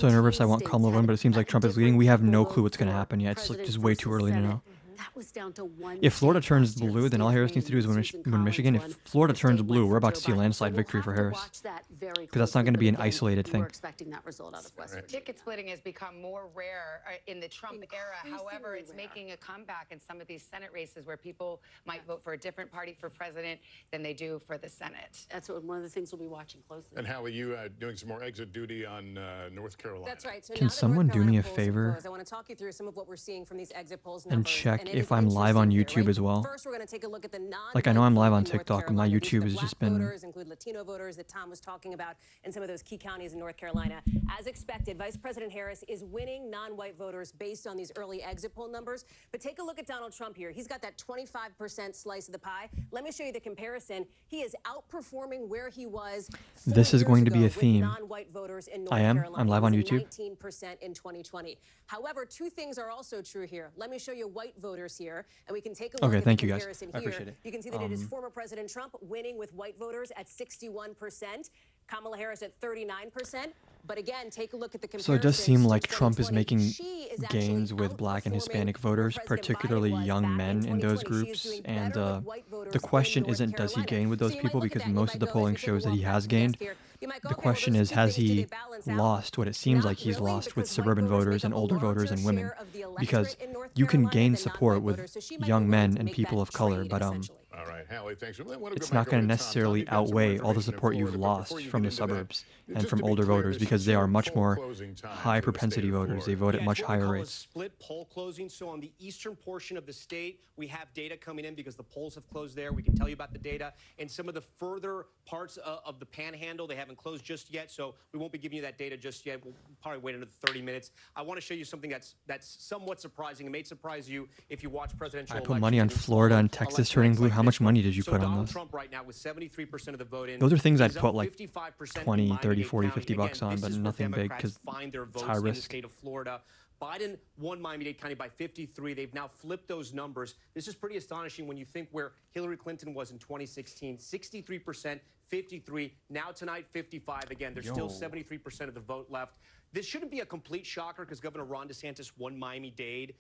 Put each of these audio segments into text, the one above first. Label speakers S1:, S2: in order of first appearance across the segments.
S1: so nervous I want
S2: states
S1: Kamala win,
S2: had
S1: but it seems like Trump is leading. We have
S2: super
S1: no
S2: low
S1: clue what's gonna
S2: for
S1: happen yet. It's like
S2: President
S1: just way
S2: versus
S1: too
S2: the
S1: early to
S2: Senate.
S1: know.
S2: That was down to one
S1: If Florida
S2: state
S1: turns
S2: last year.
S1: blue, then all
S2: Steve
S1: Harris needs to do is
S2: King and Susan
S1: win
S2: Collins
S1: Michigan. If
S2: won.
S1: Florida
S2: The
S1: turns
S2: state
S1: blue,
S2: went
S1: we're
S2: for
S1: about
S2: Joe
S1: to see a
S2: Biden. So
S1: landslide
S2: we'll
S1: victory for
S2: have to
S1: Harris
S2: watch that very
S1: because that's not
S2: closely.
S1: going to
S2: But
S1: be an
S2: again,
S1: isolated
S2: we're
S1: thing.
S2: expecting that result out of West Virginia.
S3: Ticket splitting has become more rare in the Trump era. However,
S2: Increasingly
S3: it's
S2: rare.
S3: making a comeback in some of these Senate races where people might vote for a different party for president than they do for the Senate.
S2: That's one of the things we'll be watching closely.
S4: And Hallie, you doing some more exit duty on North Carolina?
S5: That's right. So
S1: Can
S5: now that
S1: someone
S5: North
S1: do me a
S5: Carolina polls have
S1: favor
S5: closed, I want to talk you through some of what we're seeing from these exit polls
S1: and
S5: numbers.
S1: check
S5: it
S1: if
S5: is
S1: I'm live on
S5: interesting here,
S1: YouTube
S5: right?
S1: as well?
S5: First, we're going to take a look at the non-white
S1: Like, I know I'm live
S5: vote
S1: on
S5: in North
S1: TikTok, but my
S5: Carolina. These are
S1: YouTube
S5: the
S1: has
S5: black
S1: just been
S5: voters, include Latino voters that Tom was talking about in some of those key counties in North Carolina. As expected, Vice President Harris is winning non-white voters based on these early exit poll numbers. But take a look at Donald Trump here. He's got that 25% slice of the pie. Let me show you the comparison. He is outperforming where he was 4
S1: This is
S5: years
S1: going to be
S5: ago
S1: a
S5: with
S1: theme.
S5: non-white voters in North
S1: I am.
S5: Carolina.
S1: I'm live
S5: He
S1: on
S5: was at
S1: YouTube.
S5: 19% in 2020. However, two things are also true here. Let me show you white voters here, and we can take a look
S1: Okay,
S5: at
S1: thank
S5: the
S1: you, guys.
S5: comparison
S1: I
S5: here.
S1: appreciate it.
S5: You can see that it is former President Trump winning with white voters at 61%, Kamala Harris at 39%. But again, take a look at the comparison.
S1: So it does seem like
S5: since
S1: Trump is
S5: 2020.
S1: making
S5: She is actually
S1: gains with black and
S5: outperforming
S1: Hispanic
S5: where
S1: voters,
S5: President Biden
S1: particularly
S5: was
S1: young
S5: back
S1: men in those
S5: 2020. She is
S1: groups.
S5: doing
S1: And
S5: better with white voters
S1: the
S5: in
S1: question
S5: North
S1: isn't does he
S5: Carolina.
S1: gain with
S5: So
S1: those
S5: you might
S1: people,
S5: look at
S1: because
S5: that, you
S1: most
S5: might
S1: of the
S5: go,
S1: polling
S5: as we take a
S1: shows that he
S5: walk back
S1: has
S5: to the desk
S1: gained.
S5: here, you might go,
S1: The
S5: okay, well,
S1: question
S5: those
S1: is,
S5: two
S1: has
S5: things, do they
S1: he
S5: balance out?
S1: lost what it seems
S5: Not
S1: like he's
S5: really,
S1: lost with
S5: because white
S1: suburban
S5: voters
S1: voters
S5: make
S1: and
S5: up a
S1: older voters
S5: larger
S1: and women?
S5: share of the
S1: Because
S5: electorate in North
S1: you can
S5: Carolina
S1: gain
S5: than
S1: support
S5: non-white
S1: with
S5: voters. So she might be
S1: young
S5: willing
S1: men
S5: to
S1: and
S5: make
S1: people
S5: that
S1: of color,
S5: trade,
S1: but
S5: essentially.
S4: All right, Hallie, thanks.
S1: it's not going to necessarily outweigh all the support you've lost from the suburbs and from older voters, because they are much more high propensity voters. They vote at much higher rates.
S6: Split poll closing. So on the eastern portion of the state, we have data coming in because the polls have closed there. We can tell you about the data. And some of the further parts of the panhandle, they haven't closed just yet, so we won't be giving you that data just yet. We'll probably wait another 30 minutes. I want to show you something that's somewhat surprising. It may surprise you if you watch presidential
S1: I
S6: elections.
S1: put money on Florida and Texas turning blue. How much money did you
S6: So
S1: put on
S6: Donald
S1: those?
S6: Trump right now with 73% of the vote in.
S1: Those are things I'd
S6: He's up
S1: put like
S6: 55% in
S1: 20, 30,
S6: Miami-Dade
S1: 40,
S6: County.
S1: 50 bucks
S6: Again,
S1: on,
S6: this
S1: but
S6: is where
S1: nothing big
S6: Democrats
S1: because
S6: find their
S1: it's
S6: votes
S1: high
S6: in the
S1: risk.
S6: state of Florida. Biden won Miami-Dade County by 53. They've now flipped those numbers. This is pretty astonishing when you think where Hillary Clinton was in 2016. 63%, 53. Now tonight, 55. Again, there's still 73% of the vote left. This shouldn't be a complete shocker because Governor Ron DeSantis won Miami-Dade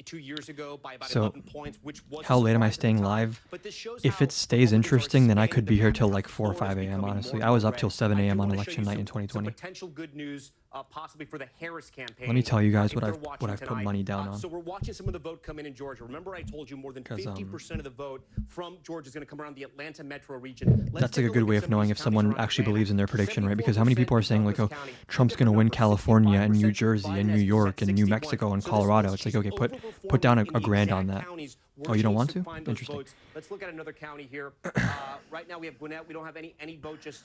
S6: 2 years ago by about
S1: So,
S6: 11 points, which was a
S1: how late am I
S6: surprise at the
S1: staying
S6: time.
S1: live?
S6: But this shows
S1: If
S6: how
S1: it stays
S6: Republicans are
S1: interesting, then I
S6: expanding
S1: could be
S6: the
S1: here
S6: map.
S1: till like 4 or
S6: Florida's
S1: 5 a.m.
S6: becoming
S1: honestly.
S6: more
S1: I was up
S6: red.
S1: till 7
S6: I do
S1: a.m. on
S6: wanna show
S1: election
S6: you
S1: night in
S6: some
S1: 2020.
S6: potential good news, possibly for the Harris campaign.
S1: Let me tell you guys
S6: if
S1: what
S6: they're
S1: I've
S6: watching
S1: put
S6: tonight.
S1: money down on.
S6: So we're watching some of the vote come in Georgia. Remember, I told you more than
S1: 'Cause,
S6: 50% of the vote from Georgia is going to come around the Atlanta metro region. Let's
S1: That's
S6: take
S1: like a good
S6: look
S1: way
S6: at
S1: of
S6: some
S1: knowing
S6: these
S1: if
S6: counties
S1: someone
S6: around
S1: actually
S6: Atlanta.
S1: believes in their prediction, right? Because how many
S6: 74%
S1: people are saying like, oh,
S6: Douglas County.
S1: Trump's going to win California and New Jersey and New
S6: 65%
S1: York and New
S6: 61.
S1: Mexico and
S6: So this
S1: Colorado?
S6: means
S1: It's like,
S6: she's
S1: okay, put
S6: overperforming
S1: down
S6: in
S1: a
S6: the
S1: grand on
S6: exact
S1: that.
S6: counties
S1: Oh,
S6: where
S1: you
S6: she
S1: don't
S6: needs
S1: want to?
S6: find those
S1: Interesting.
S6: votes. Let's look at another county here. Right now we have Gwinnett. We don't have any vote just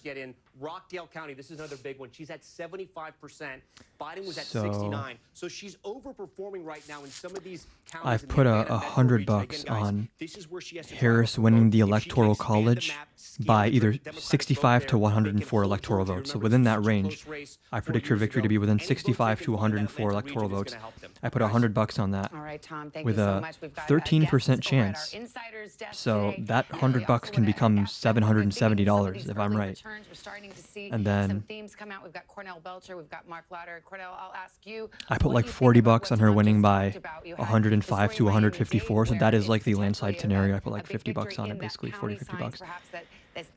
S6: yet in. Rockdale County, this is another big one. She's at 75%. Biden was at
S1: So-
S6: 69. So she's overperforming right now in some of these counties.
S1: I've
S6: in the
S1: put
S6: Atlanta metro
S1: $100
S6: region.
S1: bucks
S6: Again, guys,
S1: on
S6: this is where she has to
S1: Harris
S6: drive up
S1: winning
S6: vote.
S1: the
S6: If she can
S1: Electoral
S6: expand the
S1: College
S6: map, scale
S1: by
S6: the
S1: either
S6: Democratic
S1: 65
S6: vote
S1: to
S6: there, they
S1: 104
S6: can hold
S1: electoral
S6: Georgia.
S1: votes. So
S6: Remember,
S1: within
S6: this
S1: that
S6: was such a
S1: range,
S6: close race
S1: I
S6: 4
S1: predict her
S6: years
S1: victory
S6: ago.
S1: to be within
S6: Any votes they
S1: 65
S6: can
S1: to
S6: find in that
S1: 104
S6: Atlanta
S1: electoral
S6: region is
S1: votes.
S6: gonna help them.
S1: I put
S6: Guys,
S1: $100 on that
S3: All right, Tom, thank
S1: with
S3: you so
S1: a
S3: much. We've got
S1: 13%
S3: guests over at our
S1: chance.
S3: Insiders desk
S1: So
S3: today.
S1: that
S3: And we
S1: $100
S3: also
S1: can
S3: wanna
S1: become
S3: ask them what they're thinking. Some of
S1: $770
S3: these
S1: if I'm
S3: early
S1: right.
S3: returns, we're starting to see
S1: And
S3: some
S1: then
S3: themes come out. We've got Cornell Belcher, we've got Mark Lauder. Cornell, I'll ask you.
S1: I put
S3: what
S1: like
S3: you think
S1: 40
S3: about
S1: bucks
S3: what
S1: on her
S3: Tom
S1: winning
S3: just
S1: by
S3: talked about. You had the
S1: 105
S3: story
S1: to
S3: in Miami-Dade
S1: 154. So
S3: where
S1: that is like
S3: it's
S1: the landslide
S3: potentially
S1: scenario. I put
S3: a
S1: like
S3: big
S1: 50 bucks
S3: victory
S1: on
S3: in
S1: it,
S3: that
S1: basically
S3: county
S1: 40, 50
S3: signs,
S1: bucks.
S3: perhaps that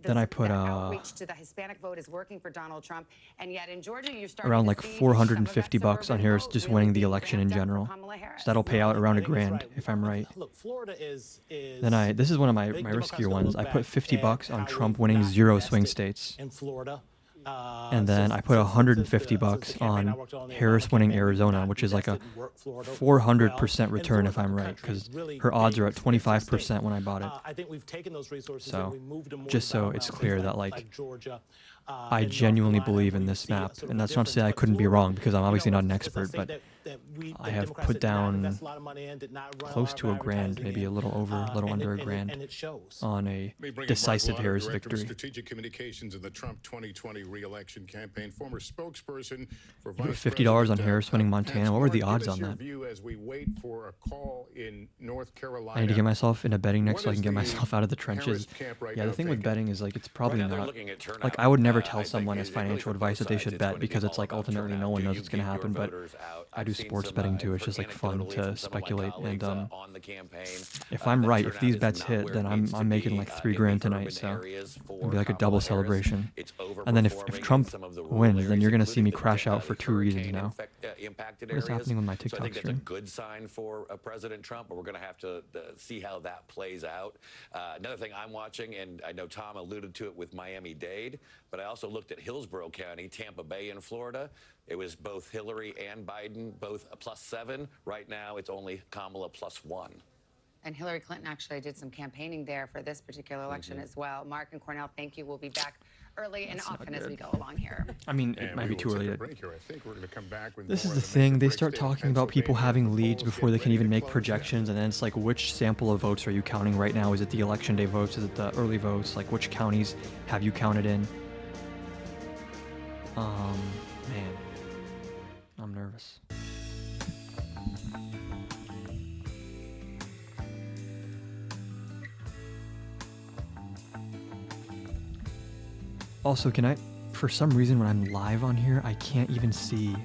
S1: Then I put
S3: that outreach to the Hispanic vote is working for Donald Trump. And yet in Georgia, you're starting
S1: around
S3: to
S1: like
S3: see some of that
S1: 450 bucks on
S3: suburban
S1: Harris
S3: vote
S1: just
S3: really
S1: winning the
S3: being
S1: election in
S3: ramped up for
S1: general.
S3: Kamala Harris.
S1: So that'll pay out around a
S7: I think it's
S1: grand
S7: right.
S1: if I'm right.
S7: Look, Florida is
S1: Then this is one of my
S7: big
S1: riskier
S7: Democrats
S1: ones.
S7: gonna
S1: I
S7: look
S1: put
S7: back
S1: 50
S7: at
S1: bucks on
S7: how
S1: Trump
S7: we've
S1: winning
S7: not
S1: 0 swing
S7: invested
S1: states.
S7: in Florida.
S1: And then I put 150 bucks on Harris winning Arizona, which is like a 400% return if I'm right, because her odds are at 25% when I bought it.
S7: I think we've taken those resources
S1: So,
S7: and we moved them more
S1: just
S7: to
S1: so it's
S7: battlegrounds
S1: clear that,
S7: like
S1: like,
S7: Georgia,
S1: I
S7: and North
S1: genuinely
S7: Carolina,
S1: believe
S7: where
S1: in
S7: you
S1: this
S7: see
S1: map,
S7: sort of
S1: and
S7: a
S1: that's not to say I
S7: difference. But
S1: couldn't be
S7: Florida,
S1: wrong, because I'm
S7: you
S1: obviously
S7: know,
S1: not an
S7: it's a
S1: expert,
S7: state
S1: but
S7: that that
S1: I have
S7: Democrats
S1: put
S7: did not
S1: down
S7: invest a lot of money in, did not run
S1: close
S7: lot
S1: to
S7: of
S1: a grand,
S7: advertising
S1: maybe a
S7: in,
S1: little over, a little under a grand
S7: and it shows.
S1: on a
S4: Let me bring in Mark
S1: decisive
S4: Lauder,
S1: Harris
S4: Director of
S1: victory.
S4: Strategic Communications in the Trump 2020 re-election campaign, former spokesperson for
S1: You put
S4: Vice
S1: $50 on
S4: President,
S1: Harris winning Montana.
S4: Pence.
S1: What were the
S4: Mark,
S1: odds
S4: give us
S1: on
S4: your
S1: that?
S4: view as we wait for a call in North Carolina.
S1: I need to get myself into betting next
S4: What
S1: so I
S4: is
S1: can get
S4: the
S1: myself out of the
S4: Harris
S1: trenches.
S4: camp right
S1: Yeah, the
S4: now
S1: thing with
S4: thinking?
S1: betting is like it's probably
S8: Right now they're
S1: not.
S8: looking at turnout.
S1: Like I would never
S8: I
S1: tell
S8: think
S1: someone as
S8: it really
S1: financial
S8: for
S1: advice
S8: both
S1: that they
S8: sides,
S1: should
S8: it's
S1: bet
S8: going to be
S1: because it's
S8: all
S1: like
S8: about
S1: ultimately
S8: turnout.
S1: no one
S8: Do
S1: knows
S8: you
S1: what's going to
S8: get your
S1: happen. But
S8: voters out?
S1: I
S8: I've
S1: do
S8: seen
S1: sports
S8: some,
S1: betting too.
S8: I've
S1: It's just
S8: heard
S1: like fun
S8: anecdotally
S1: to
S8: from some of my
S1: speculate. And
S8: colleagues, on the campaign,
S1: if I'm
S8: that
S1: right, if
S8: turnout
S1: these
S8: is
S1: bets
S8: not
S1: hit,
S8: where
S1: then
S8: it
S1: I'm
S8: needs to
S1: making
S8: be,
S1: like
S8: in
S1: $3 grand
S8: urban
S1: tonight. So
S8: areas for
S1: it'll be like a
S8: Kamala
S1: double
S8: Harris.
S1: celebration.
S8: It's
S1: And then if
S8: overperforming in
S1: Trump
S8: some of the rural
S1: wins, then
S8: areas,
S1: you're gonna see me
S8: including
S1: crash out for
S8: these
S1: 2 reasons now.
S8: hurricane-impacted
S1: What is
S8: areas.
S1: happening with my
S8: So I
S1: TikTok
S8: think that's a
S1: stream?
S8: good sign for President Trump, but we're going to have to see how that plays out. Another thing I'm watching, and I know Tom alluded to it with Miami-Dade, but I also looked at Hillsborough County, Tampa Bay in Florida. It was both Hillary and Biden, both a +7. Right now, it's only Kamala +1.
S3: And Hillary Clinton actually did some campaigning there for this particular election as well. Mark and Cornell, thank you. We'll be back early and
S1: That's not
S3: often as
S1: good.
S3: we go along here.
S1: I mean,
S4: And
S1: it might
S4: we
S1: be
S4: will
S1: too
S4: take
S1: early
S4: a
S1: to.
S4: break here. I think we're going to come back with
S1: This
S4: more
S1: is
S4: of
S1: the
S4: major
S1: thing. They
S4: breaks
S1: start
S4: there in
S1: talking about people having
S4: Pennsylvania.
S1: leads
S4: Polls
S1: before they
S4: get
S1: can
S4: ready
S1: even
S4: to
S1: make
S4: close
S1: projections, and then it's like, which sample of votes are you counting right now? Is it the election day votes? Is it the early votes? Like, which counties have you counted in? Man, I'm nervous. Also, can I, for some reason when I'm live on here, I can't even see.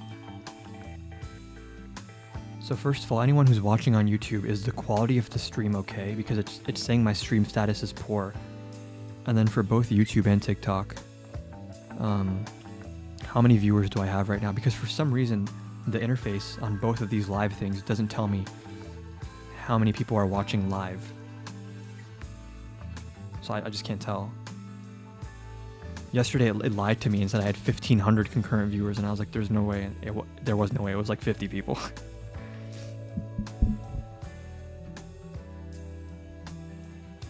S1: So first of all, anyone who's watching on YouTube, is the quality of the stream okay? Because it's saying my stream status is poor. And then for both YouTube and TikTok, how many viewers do I have right now? Because for some reason, the interface on both of these live things doesn't tell me how many people are watching live. So I just can't tell. Yesterday it lied to me and said I had 1,500 concurrent viewers, and I was like, there's no way. There was no way. It was like 50 people.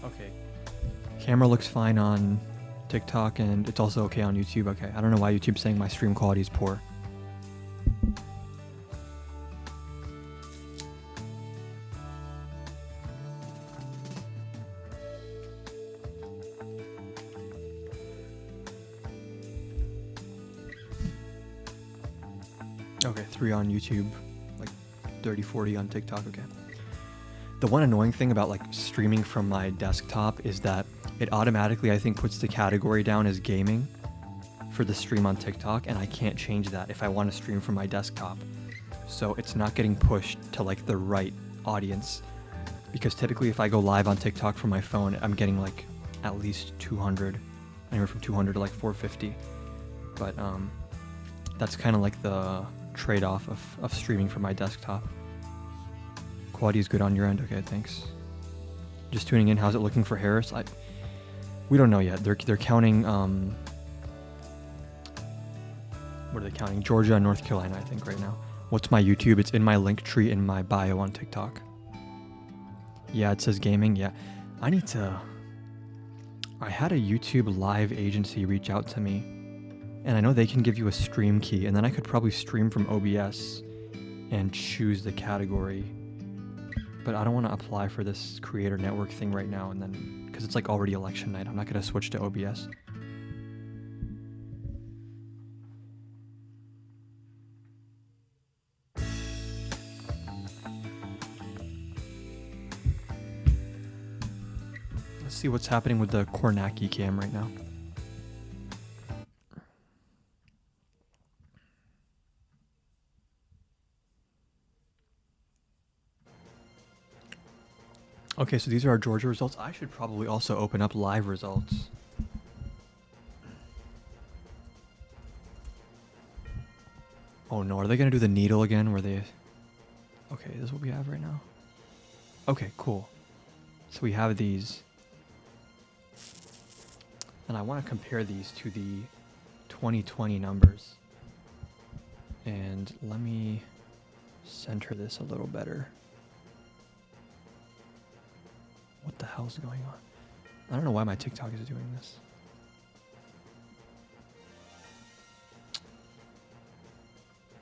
S1: Okay. Camera looks fine on TikTok, and it's also okay on YouTube. Okay, I don't know why YouTube's saying my stream quality is poor. Okay, 3 on YouTube, like 30, 40 on TikTok, okay. The one annoying thing about like streaming from my desktop is that it automatically, I think, puts the category down as gaming for the stream on TikTok, and I can't change that if I want to stream from my desktop. So it's not getting pushed to like the right audience, because typically if I go live on TikTok from my phone, I'm getting like at least 200, anywhere from 200 to like 450. But that's kind of like the trade-off of streaming from my desktop. Quality is good on your end. Okay, thanks. Just tuning in. How's it looking for Harris? We don't know yet. They're counting. What are they counting? Georgia and North Carolina, I think, right now. What's my YouTube? It's in my link tree in my bio on TikTok. Yeah, it says gaming. Yeah, I need to. I had a YouTube live agency reach out to me, and I know they can give you a stream key, and then I could probably stream from OBS and choose the category. But I don't want to apply for this creator network thing right now, and then because it's like already election night, I'm not going to switch to OBS. Let's see what's happening with the Kornacki cam right now. Okay, so these are our Georgia results. I should probably also open up live results. Oh no, are they going to do the needle again where they... Okay, this is what we have right now. Okay, cool. So we have these. And I want to compare these to the 2020 numbers. And let me center this a little better. What the hell's going on? I don't know why my TikTok is doing this.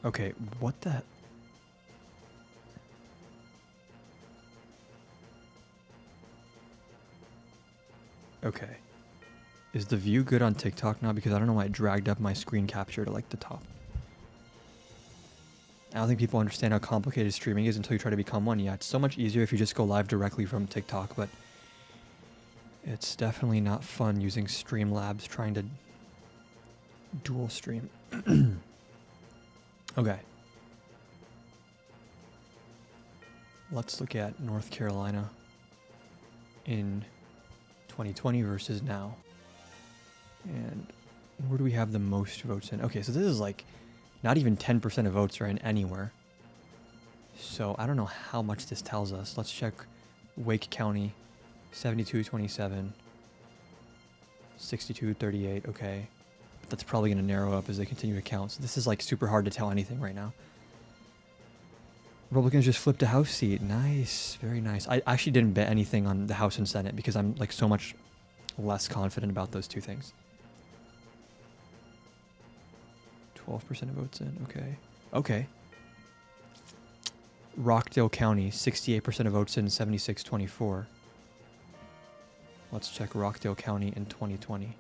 S1: Okay, what the... Okay. Is the view good on TikTok now? Because I don't know why it dragged up my screen capture to like the top. I don't think people understand how complicated streaming is until you try to become one. Yeah, it's so much easier if you just go live directly from TikTok, but it's definitely not fun using Streamlabs trying to dual stream. Okay. Let's look at North Carolina in 2020 versus now. And where do we have the most votes in? Okay, so this is like not even 10% of votes are in anywhere. So I don't know how much this tells us. Let's check Wake County, 72-27, 62-38, okay. But that's probably going to narrow up as they continue to count. So this is like super hard to tell anything right now. Republicans just flipped a House seat. Nice, very nice. I actually didn't bet anything on the House and Senate because I'm like so much less confident about those two things. 12% of votes in, okay. Okay. Rockdale County, 68% of votes in, 76-24. Let's check Rockdale County in 2020.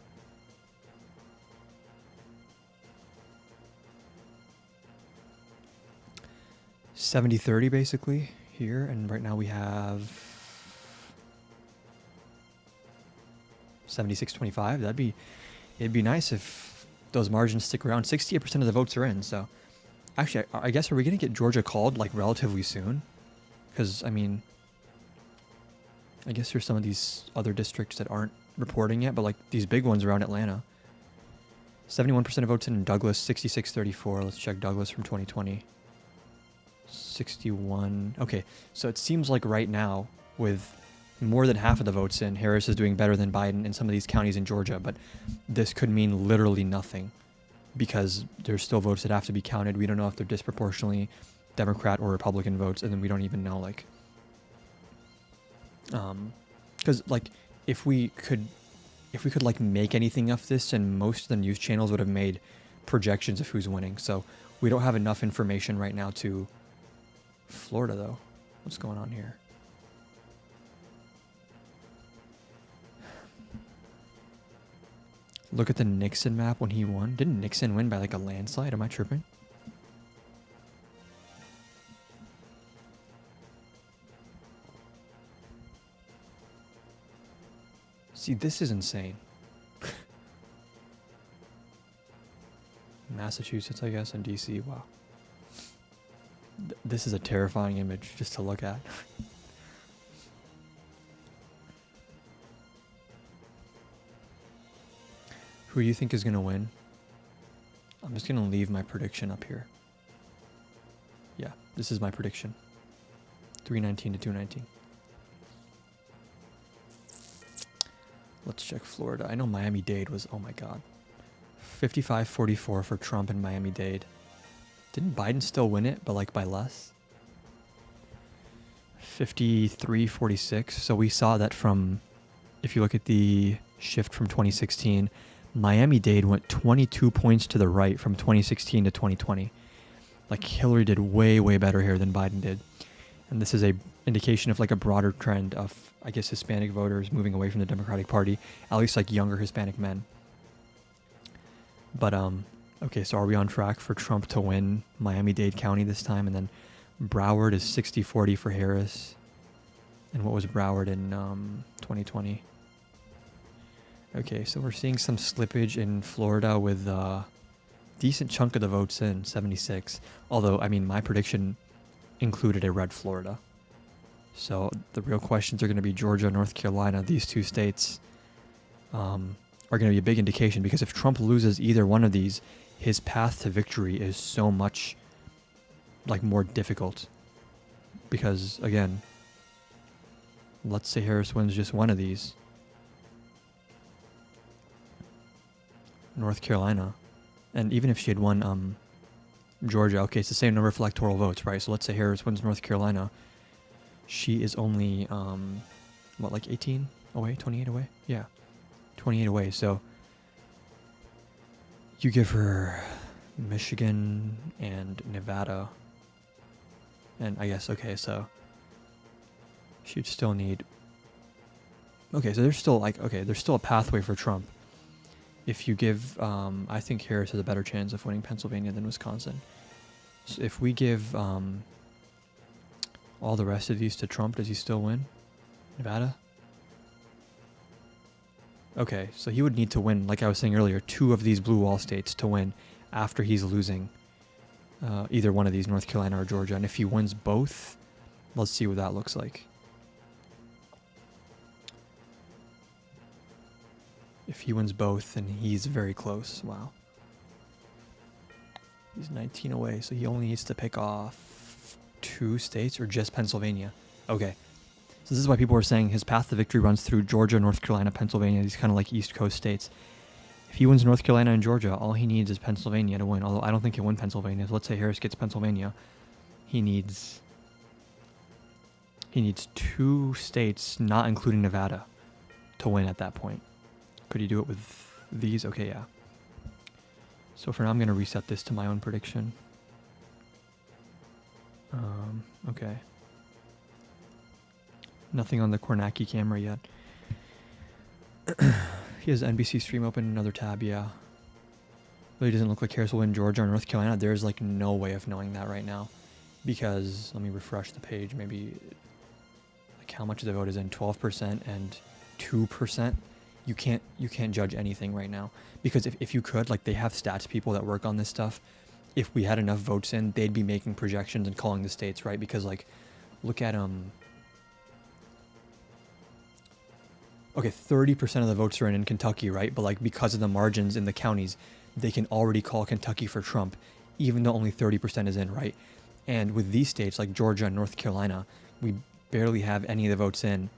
S1: $70-30 basically here, and right now we have 76-25. It'd be nice if those margins stick around. 68% of the votes are in, so actually I guess, are we gonna get Georgia called like relatively soon? Because I mean, I guess there's some of these other districts that aren't reporting yet, but like these big ones around Atlanta. 71% of votes in Douglas, 66-34. Let's check Douglas from 2020. 61. Okay, so it seems like right now, with more than half of the votes in, Harris is doing better than Biden in some of these counties in Georgia, but this could mean literally nothing because there's still votes that have to be counted. We don't know if they're disproportionately Democrat or Republican votes, and then we don't even know, like, because like if we could like make anything of this, and most of the news channels would have made projections of who's winning. So we don't have enough information right now to Florida though. What's going on here? Look at the Nixon map when he won. Didn't Nixon win by like a landslide? Am I tripping? See, this is insane. Massachusetts, I guess, and DC. Wow. This is a terrifying image just to look at. Who do you think is going to win? I'm just going to leave my prediction up here. Yeah, this is my prediction. 319 to 219. Let's check Florida. I know Miami-Dade was, oh my god. 55-44 for Trump and Miami-Dade. Didn't Biden still win it, but like by less? 53-46. So we saw that from, if you look at the shift from 2016, Miami-Dade went 22 points to the right from 2016 to 2020. Like Hillary did way, way better here than Biden did. And this is a indication of like a broader trend of, I guess, Hispanic voters moving away from the Democratic Party, at least like younger Hispanic men. But, okay, so are we on track for Trump to win Miami-Dade County this time? And then Broward is 60-40 for Harris. And what was Broward in 2020? Okay, so we're seeing some slippage in Florida with a decent chunk of the votes in, 76. Although, I mean, my prediction included a red Florida. So the real questions are going to be Georgia, North Carolina. These two states are going to be a big indication, because if Trump loses either one of these, his path to victory is so much like more difficult. Because again, let's say Harris wins just one of these. North Carolina. And even if she had won Georgia, okay, it's the same number of electoral votes, right? So let's say Harris wins North Carolina. She is only, what, like 18 away? 28 away? Yeah, 28 away. So you give her Michigan and Nevada. And I guess, okay, so she'd still need Okay, so there's still like, okay, there's still a pathway for Trump. If you give, I think Harris has a better chance of winning Pennsylvania than Wisconsin. So if we give all the rest of these to Trump, does he still win? Nevada? Okay, so he would need to win, like I was saying earlier, 2 of these blue wall states to win after he's losing either one of these, North Carolina or Georgia. And if he wins both, let's see what that looks like. If he wins both, then he's very close. Wow. He's 19 away, so he only needs to pick off 2 states or just Pennsylvania. Okay. So this is why people are saying his path to victory runs through Georgia, North Carolina, Pennsylvania, these kind of like East Coast states. If he wins North Carolina and Georgia, all he needs is Pennsylvania to win. Although I don't think he'll win Pennsylvania. So let's say Harris gets Pennsylvania. He needs 2 states, not including Nevada, to win at that point. Could he do it with these? Okay, yeah. So for now, I'm going to reset this to my own prediction. Okay. Nothing on the Kornacki camera yet. He has NBC stream open, another tab, yeah. Really doesn't look like Harris will win Georgia or North Carolina. There's like no way of knowing that right now. Because, let me refresh the page, maybe like how much of the vote is in, 12% and 2%. You can't judge anything right now. Because if you could, like they have stats people that work on this stuff. If we had enough votes in, they'd be making projections and calling the states, right? Because like, look at okay, 30% of the votes are in Kentucky, right? But like because of the margins in the counties, they can already call Kentucky for Trump, even though only 30% is in, right? And with these states like Georgia and North Carolina, we barely have any of the votes in.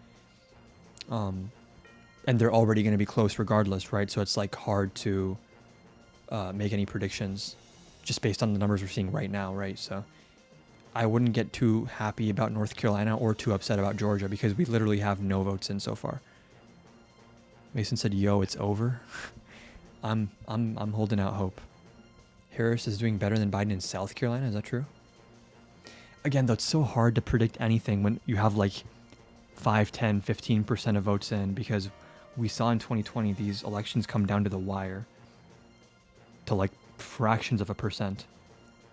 S1: And they're already going to be close regardless, right? So it's like hard to make any predictions just based on the numbers we're seeing right now, right? So I wouldn't get too happy about North Carolina or too upset about Georgia because we literally have no votes in so far. Mason said, "Yo, it's over." I'm holding out hope. Harris is doing better than Biden in South Carolina. Is that true? Again, though, it's so hard to predict anything when you have like 5, 10, 15% of votes in, because we saw in 2020 these elections come down to the wire to like fractions of a percent,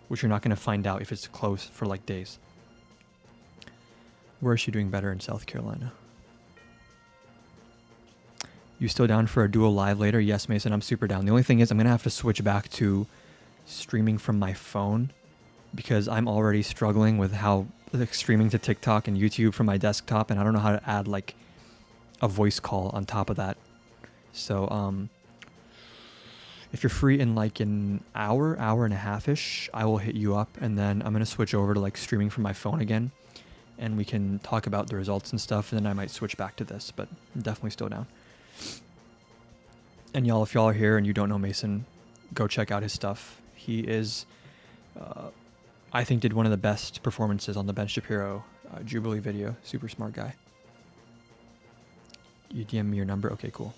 S1: which you're not going to find out if it's close for like days. Where is she doing better in South Carolina? You still down for a duo live later? Yes, Mason, I'm super down. The only thing is I'm going to have to switch back to streaming from my phone because I'm already struggling with how like streaming to TikTok and YouTube from my desktop, and I don't know how to add like a voice call on top of that. So if you're free in like an hour and a half-ish, I will hit you up, and then I'm going to switch over to like streaming from my phone again, and we can talk about the results and stuff, and then I might switch back to this, but I'm definitely still down. And y'all, if y'all are here and you don't know Mason, go check out his stuff. He is, I think, did one of the best performances on the Ben Shapiro Jubilee video. Super smart guy. You DM me your number? Okay, cool.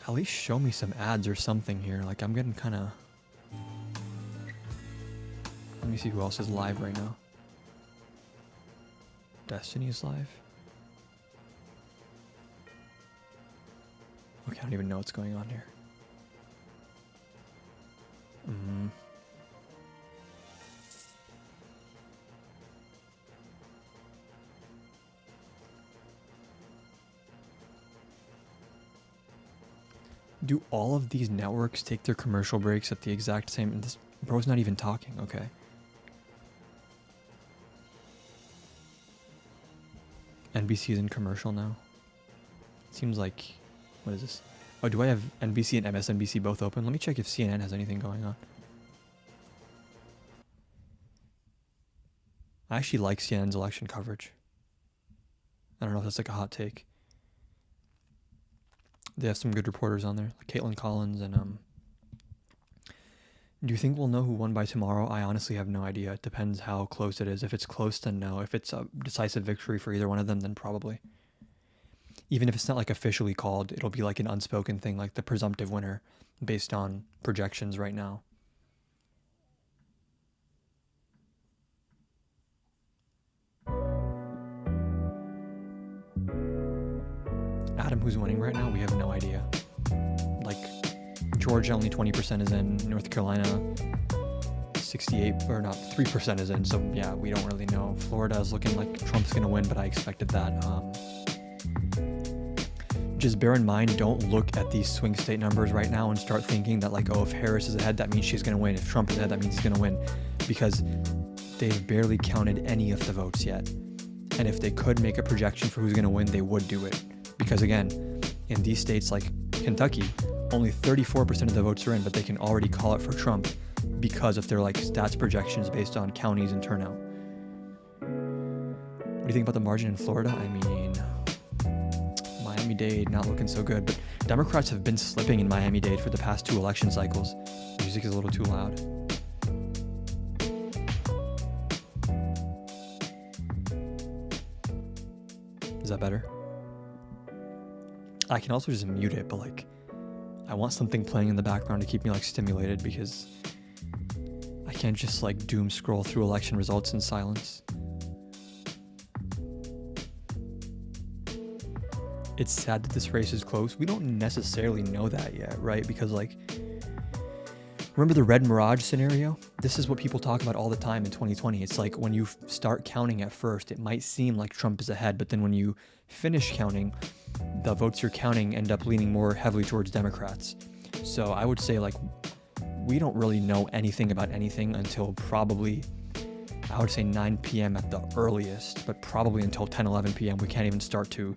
S1: At least show me some ads or something here. Like, I'm getting kind of... Let me see who else is live right now. Destiny's live. Okay, I don't even know what's going on here. Do all of these networks take their commercial breaks at the exact same... This bro's not even talking, okay. NBC is in commercial now. Seems like... What is this? Oh, do I have NBC and MSNBC both open? Let me check if CNN has anything going on. I actually like CNN's election coverage. I don't know if that's like a hot take. They have some good reporters on there, like Caitlin Collins and Do you think we'll know who won by tomorrow? I honestly have no idea. It depends how close it is. If it's close, then no. If it's a decisive victory for either one of them, then probably. Even if it's not like officially called, it'll be like an unspoken thing, like the presumptive winner based on projections right now. who's winning right now, we have no idea. Like, Georgia, only 20% is in. North Carolina, 68, or not, 3% is in. So, yeah, we don't really know. Florida is looking like Trump's going to win, but I expected that. Just bear in mind, don't look at these swing state numbers right now and start thinking that, like, oh, if Harris is ahead, that means she's going to win. If Trump is ahead, that means he's going to win. Because they've barely counted any of the votes yet. And if they could make a projection for who's going to win, they would do it. Because, again, in these states like Kentucky, only 34% of the votes are in, but they can already call it for Trump because of their, like, stats projections based on counties and turnout. What do you think about the margin in Florida? I mean, Miami-Dade not looking so good, but Democrats have been slipping in Miami-Dade for the past 2 election cycles. Music is a little too loud. Is that better? I can also just mute it, but, like, I want something playing in the background to keep me, like, stimulated, because I can't just, like, doom scroll through election results in silence. It's sad that this race is close. We don't necessarily know that yet, right? Because, like, remember the Red Mirage scenario? This is what people talk about all the time in 2020. It's like when you start counting at first, it might seem like Trump is ahead, but then when you finish counting, the votes you're counting end up leaning more heavily towards Democrats. So I would say, like, we don't really know anything about anything until probably, I would say 9 p.m. at the earliest, but probably until 10, 11 p.m. we can't even start to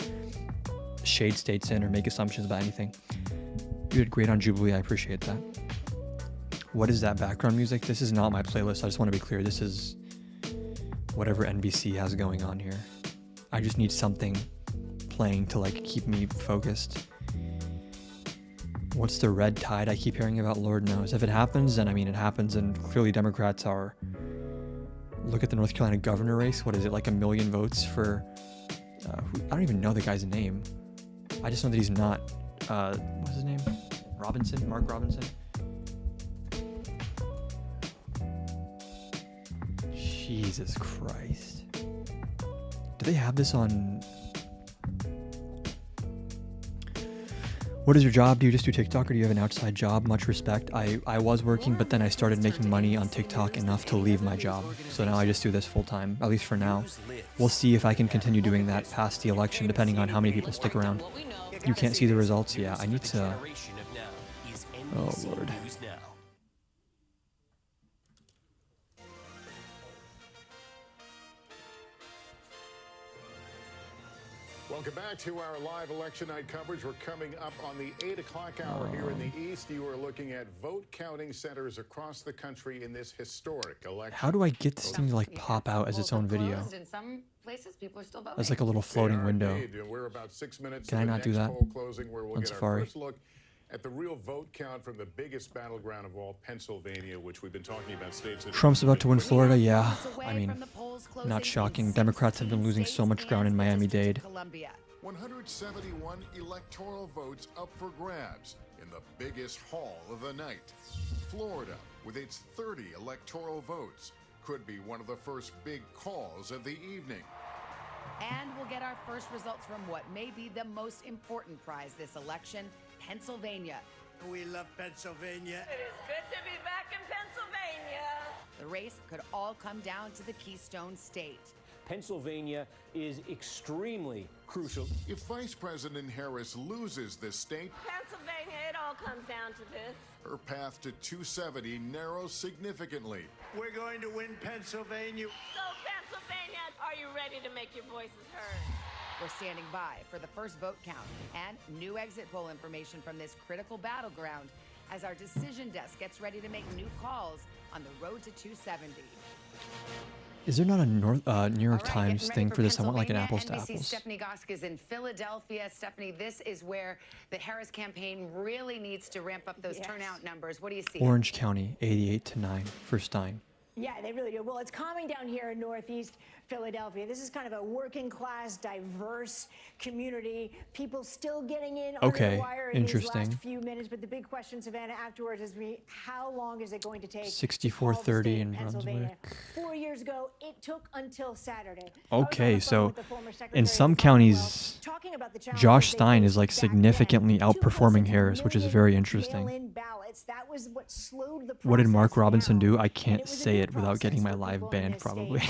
S1: shade states in or make assumptions about anything. You did great on Jubilee. I appreciate that. What is that background music? This is not my playlist. I just want to be clear. This is whatever NBC has going on here. I just need something playing to, like, keep me focused. What's the red tide I keep hearing about? Lord knows. If it happens, then, I mean, it happens, and clearly Democrats are... Look at the North Carolina governor race. What is it, like 1 million votes for... I don't even know the guy's name. I just know that he's not... what's his name? Robinson? Mark Robinson? Jesus Christ. Do they have this on... What is your job? Do you just do TikTok, or do you have an outside job? Much respect. I was working, but then I started making money on TikTok enough to leave my job. So now I just do this full time, at least for now. We'll see if I can continue doing that past the election, depending on how many people stick around. You can't see the results? Yeah, I need to... Oh, Lord.
S4: Welcome back to our live election night coverage. We're coming up on the 8 o'clock hour here in the East. You are looking at vote counting centers across the country in this historic election.
S1: How do I get this thing to, like, pop out as its own video?
S3: In some places, people are still voting.
S1: That's like a little floating window.
S4: We're about 6 minutes
S1: Can I not do that
S4: poll closing, where we'll
S1: on
S4: get
S1: Safari?
S4: our first look at the real vote count from the biggest battleground of all, Pennsylvania, which we've been talking about. States that
S1: Trump's about to win Florida, yeah. I mean, not shocking. Democrats have been losing so much ground in Miami-Dade.
S4: 171 electoral votes up for grabs in the biggest haul of the night. Florida, with its 30 electoral votes, could be one of the first big calls of the evening.
S3: And we'll get our first results from what may be the most important prize this election, Pennsylvania.
S7: We love Pennsylvania.
S9: It is good to be back in Pennsylvania.
S3: The race could all come down to the Keystone State.
S10: Pennsylvania is extremely crucial.
S4: If Vice President Harris loses this state,
S9: Pennsylvania, it all comes down to this.
S4: her path to 270 narrows significantly.
S7: We're going to win Pennsylvania.
S9: So, Pennsylvania, are you ready to make your voices heard?
S3: We're standing by for the first vote count and new exit poll information from this critical battleground as our decision desk gets ready to make new calls on the road to 270.
S1: Is there not a New York
S3: All right,
S1: Times
S3: getting
S1: thing
S3: ready
S1: for this? I want, like, an
S3: Pennsylvania.
S1: apples to
S3: NBC's
S1: apples.
S3: Stephanie Gosk is in Philadelphia. Stephanie, this is where the Harris campaign really needs to ramp up those turnout numbers. What do you see?
S1: Orange County, 88-9 for Stein.
S11: Yeah, they really do. Well, it's calming down here in Northeast Philadelphia. This is kind of a working class, diverse community. People still getting in under
S1: Okay,
S11: the wire in these
S1: interesting.
S11: last few minutes. But the big question, Savannah, afterwards is how long is it going to take?
S1: 64-30 in
S11: Pennsylvania.
S1: Brunswick.
S11: 4 years ago, it took until Saturday.
S1: Okay, so in some counties, Josh Stein is like significantly outperforming Harris, which is very interesting. What did Mark Robinson do? I can't say it without getting my live banned, probably.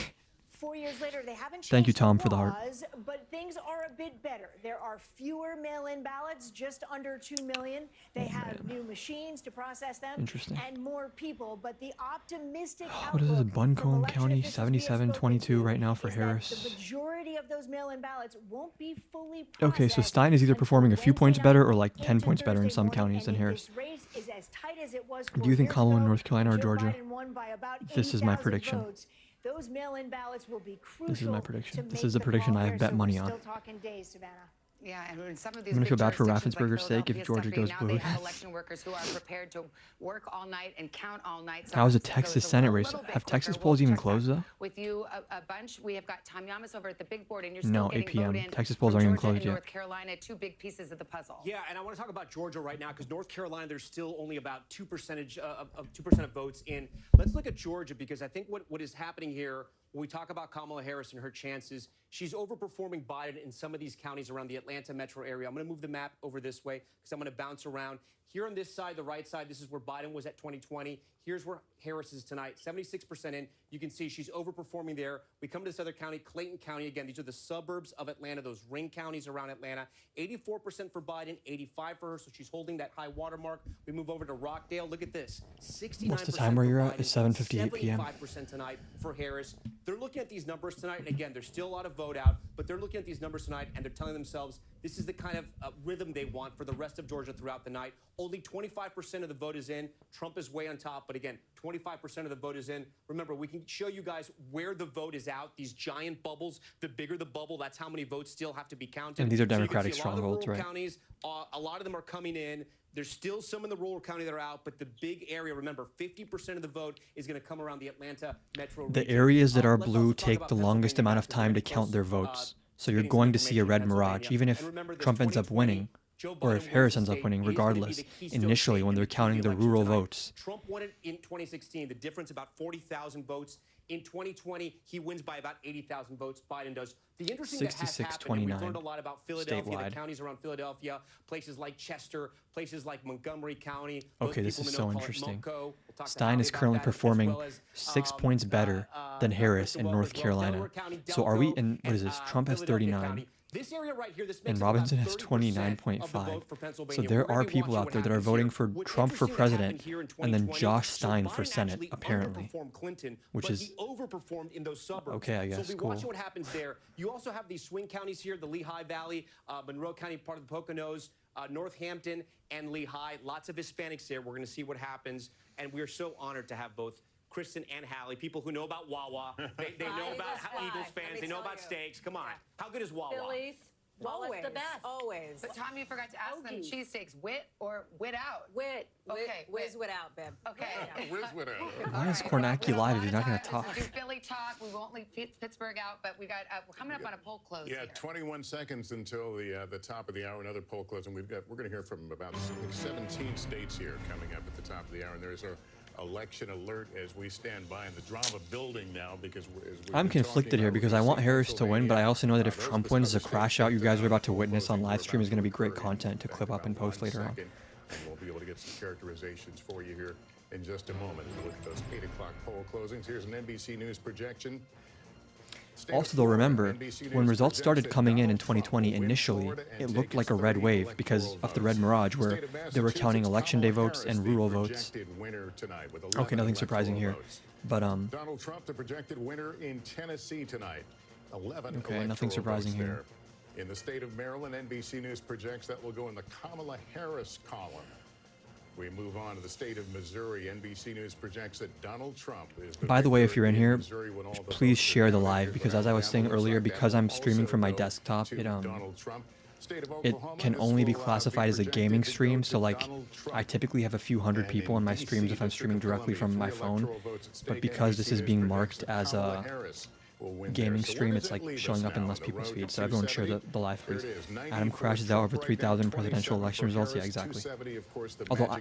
S11: 4 years later, they haven't
S1: Thank you,
S11: changed
S1: Tom, for the heart.
S11: laws, but things are a bit better. There are fewer mail-in ballots, just under 2 million. They have new machines to process them.
S1: Interesting.
S11: And more people, but the optimistic
S1: What is this,
S11: outlook
S1: Buncombe
S11: from election
S1: County,
S11: officials we have spoken
S1: 77-22
S11: to
S1: right now for
S11: is that
S1: Harris.
S11: The majority of those mail-in ballots won't be fully
S1: Okay, so
S11: processed
S1: Stein is either
S11: until
S1: performing a few
S11: Wednesday
S1: points
S11: night
S1: better or like 10
S11: into
S1: points better in
S11: Thursday
S1: some
S11: morning,
S1: counties than
S11: and
S1: Harris.
S11: this race is as tight as it was
S1: Do
S11: 4
S1: you think
S11: years
S1: Kamala in
S11: ago.
S1: North Carolina or
S11: Joe
S1: Georgia?
S11: Biden won by about
S1: This is my
S11: 80,000
S1: prediction.
S11: votes. Those mail-in ballots will be crucial.
S1: This is my prediction.
S11: to
S1: This
S11: make
S1: is the prediction I have
S11: call
S1: bet
S11: here, so
S1: money
S11: we're
S1: on.
S11: Still talking days, Savannah.
S3: Yeah, and in some of
S1: I'm
S3: these
S1: gonna
S3: big
S1: feel bad for
S3: jurisdictions like
S1: Raffensperger's sake if
S3: Philadelphia,
S1: Georgia
S3: Stephanie,
S1: goes
S3: now
S1: blue.
S3: they have election workers who are prepared to work all night and count all night.
S1: How is the
S3: San Francisco
S1: Texas
S3: is a
S1: Senate
S3: little
S1: race?
S3: bit
S1: Have
S3: quicker.
S1: Texas
S3: We'll
S1: polls even
S3: check
S1: closed
S3: back
S1: though?
S3: with you a bunch. We have got Tom Yamas over at the big board, and you're
S1: No,
S3: still
S1: 8
S3: getting vote
S1: p.m.
S3: in
S1: Texas polls
S3: from
S1: aren't even
S3: Georgia and
S1: closed yet.
S3: North Carolina, two big pieces of the puzzle.
S6: Yeah, and I want to talk about Georgia right now because North Carolina, there's still only about 2% of votes in. Let's look at Georgia because I think what is happening here when we talk about Kamala Harris and her chances, she's overperforming Biden in some of these counties around the Atlanta metro area. I'm going to move the map over this way because I'm going to bounce around. Here on this side, the right side, this is where Biden was at 2020. Here's where Harris is tonight, 76% in. You can see she's overperforming there. We come to this other county, Clayton County. Again, these are the suburbs of Atlanta, those ring counties around Atlanta. 84% for Biden, 85% for her, so she's holding that high watermark. We move over to Rockdale. Look at this, 69%
S1: What's the time where you're
S6: for
S1: at?
S6: Biden,
S1: It's 7:58 p.m.
S6: 75% tonight for Harris. They're looking at these numbers tonight, and again, there's still a lot of vote out, but they're looking at these numbers tonight, and they're telling themselves this is the kind of rhythm they want for the rest of Georgia throughout the night. Only 25% of the vote is in. Trump is way on top, but again, 25% of the vote is in. Remember, we can show you guys where the vote is out. These giant bubbles, the bigger the bubble, that's how many votes still have to be counted.
S1: And these are
S6: So you can
S1: Democratic
S6: see a lot of the
S1: strongholds,
S6: rural
S1: right?
S6: counties, a lot of them are coming in. There's still some in the rural county that are out, but the big area, remember, 50% of the vote is going to come around the Atlanta metro
S1: The
S6: region.
S1: areas that are
S6: Let's
S1: blue
S6: also talk
S1: take
S6: about
S1: the longest
S6: Pennsylvania
S1: amount of
S6: next. We're
S1: time to
S6: getting
S1: count their
S6: close,
S1: votes. So you're
S6: getting some
S1: going to see a red
S6: information in
S1: mirage,
S6: Pennsylvania.
S1: even if
S6: And remember, there's
S1: Trump ends up
S6: 2020,
S1: winning,
S6: Joe
S1: or
S6: Biden
S1: if Harris
S6: wins
S1: ends
S6: the
S1: up
S6: state.
S1: winning,
S6: It is gonna be
S1: regardless,
S6: the keystone
S1: initially
S6: state
S1: when
S6: in
S1: they're
S6: the
S1: counting the
S6: election
S1: rural
S6: tonight.
S1: votes.
S6: Trump won it in 2016. The difference about 40,000 votes. In 2020, he wins by about 80,000 votes. Biden does. The interesting that has happened, and we've learned a lot about Philadelphia,
S1: statewide.
S6: the counties around Philadelphia, places like Chester, places like Montgomery County.
S1: Okay,
S6: Those
S1: this is
S6: people
S1: so
S6: know call it
S1: interesting.
S6: Moco. We'll talk to
S1: Stein
S6: Howie
S1: is
S6: about
S1: currently
S6: that, as
S1: performing
S6: well as,
S1: 6 points better than Harris
S6: Mr.
S1: in
S6: Wells
S1: North
S6: as well.
S1: Carolina.
S6: Delaware County,
S1: So are we
S6: Delco,
S1: in, what is
S6: and,
S1: this? Trump has
S6: Philadelphia
S1: 39.
S6: County. This area right here, this makes
S1: And
S6: up about
S1: Robinson has
S6: 30% of the
S1: 29.5.
S6: vote for
S1: So
S6: Pennsylvania.
S1: there
S6: We're gonna
S1: are
S6: be
S1: people
S6: watching
S1: out
S6: what
S1: there that are
S6: happens
S1: voting
S6: here.
S1: for
S6: What's
S1: Trump for
S6: interesting that happened
S1: president
S6: here in
S1: and then
S6: 2020,
S1: Josh
S6: so
S1: Stein for
S6: Biden
S1: Senate,
S6: actually
S1: apparently.
S6: underperformed Clinton,
S1: Which
S6: but
S1: is-
S6: he overperformed in those suburbs.
S1: Okay, I
S6: So
S1: guess,
S6: we'll be
S1: cool.
S6: watching what happens there. You also have these swing counties here, the Lehigh Valley, Monroe County, part of the Poconos, Northampton, and Lehigh. Lots of Hispanics there. We're going to see what happens, and we are so honored to have both Kristen and Hallie, people who know about Wawa. They know about Eagles fans. They know about steaks. Come on. How good is Wawa?
S9: Phillies. Walla's
S5: Always,
S9: the best.
S5: always.
S3: But Tom, you forgot to ask them
S5: Hoagie.
S3: cheesesteaks wit or wit out?
S5: Wit,
S3: Okay,
S5: whiz without, babe.
S3: Okay.
S4: Where's with it?
S1: Why is
S3: All
S1: Kornacki
S3: we have a
S1: live
S3: lot
S1: if he's
S3: of
S1: not going to
S3: time.
S1: talk?
S3: We'll do Philly talk. We won't leave Pittsburgh out, but we got we're coming up on a poll close
S4: Yeah,
S3: here.
S4: 21 seconds until the top of the hour. Another poll closing. We're going to hear from about 17 states here coming up at the top of the hour, and there's our election alert as we stand by, and the drama building now because
S1: I'm conflicted here because I want Harris to win, but I also know that if Trump wins, the crash out you guys are about to witness on live stream is going to be great content to clip up and post later on.
S4: And we'll be able to get some characterizations for you here in just a moment. We'll look at those 8 o'clock poll closings. Here's an NBC News projection.
S1: Also, though, remember, when results started coming in 2020, initially, it looked like a red wave because of the red mirage where they were counting election day votes and rural votes. Okay, nothing surprising here. But,
S4: Donald Trump, the projected winner in Tennessee tonight. 11
S1: Okay, nothing
S4: electoral
S1: surprising
S4: votes
S1: here.
S4: there. In the state of Maryland, NBC News projects that will go in the Kamala Harris column. We move on to the state of Missouri. NBC News projects that Donald Trump is the
S1: by the way, if
S4: victor
S1: you're in here,
S4: Missouri when all the
S1: please
S4: votes are
S1: share the
S4: counted.
S1: live
S4: Here's
S1: because
S4: what
S1: as I was saying
S4: Alabama looks
S1: earlier,
S4: like.
S1: because I'm
S4: Also
S1: streaming from my
S4: go
S1: desktop,
S4: to
S1: it
S4: Donald Trump.
S1: it can only be classified as a gaming stream. So like, I typically have a few hundred people in my streams if I'm streaming directly from my phone. But because this is being marked as a gaming stream, it's like showing up in less people's feeds, so everyone share the live feeds. Adam crashes out over 3,000 presidential election results. Yeah, exactly. Although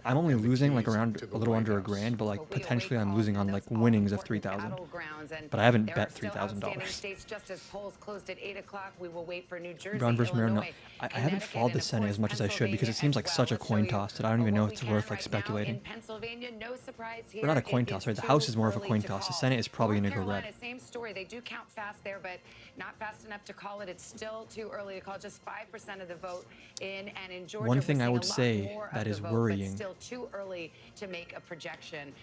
S1: I'm only losing like around a little under $1,000, but like potentially I'm losing on like winnings of 3,000. But I haven't bet $3,000.
S3: Just as polls closed at 8 o'clock, we will wait for New Jersey,
S1: Brown versus Maryland.
S3: Illinois,
S1: I haven't followed the Senate as much as I should because it seems like such a coin toss that I don't even know if it's worth like speculating.
S3: No surprise here.
S1: We're not a coin toss, right? The House is more of a coin toss. The Senate is probably going to go red.
S3: Same story. They do count fast there, but not fast enough to call it. It's still too early to call. Just 5% of the vote in, and in Georgia,
S1: one thing I would say that is worrying.
S3: Still too early to make a projection.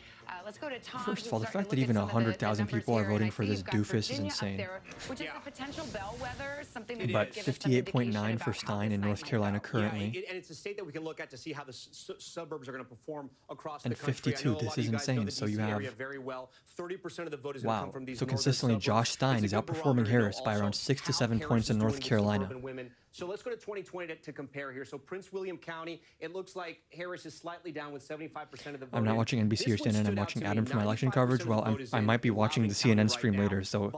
S3: Let's go to Tom.
S1: First of all, the fact that even 100,000 people are voting for this doofus is insane.
S3: Which is a potential bellwether, something
S1: but 58.9 for Stein in North Carolina currently.
S6: Yeah, and it's a state that we can look at to see how the suburbs are going to perform across
S1: and
S6: the country.
S1: 52, this is insane. So you have,
S6: very well. 30% of the vote is
S1: wow.
S6: Come from these
S1: so consistently, Josh Stein is outperforming Harris by around 6 to 7 points in North Carolina.
S6: So let's go to 2020 to compare here. So Prince William County, it looks like Harris is slightly down with 75% of the vote.
S1: I'm not watching NBC or CNN. I'm watching Adam for my election coverage. Well, I might be watching the CNN stream later, so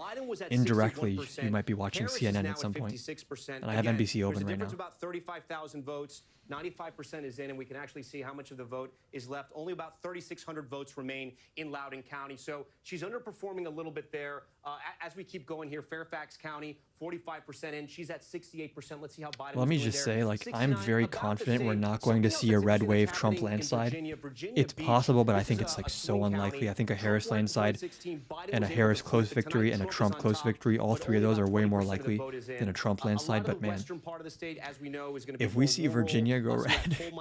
S1: indirectly you might be watching CNN at some point. And I have NBC open right now.
S6: There's about 35,000 votes. 95% is in, and we can actually see how much of the vote is left. Only about 3,600 votes remain in Loudoun County. So she's underperforming a little bit there. As we keep going here, Fairfax County, 45% in. She's at 68%. Let's see how Biden.
S1: Let me just say, like, I'm very confident we're not going to see a red wave Trump landslide. It's possible, but I think it's like so unlikely. I think a Harris landslide and a Harris close victory and a Trump close victory, all three of those are way more likely than a Trump landslide. But man, if we see Virginia go red,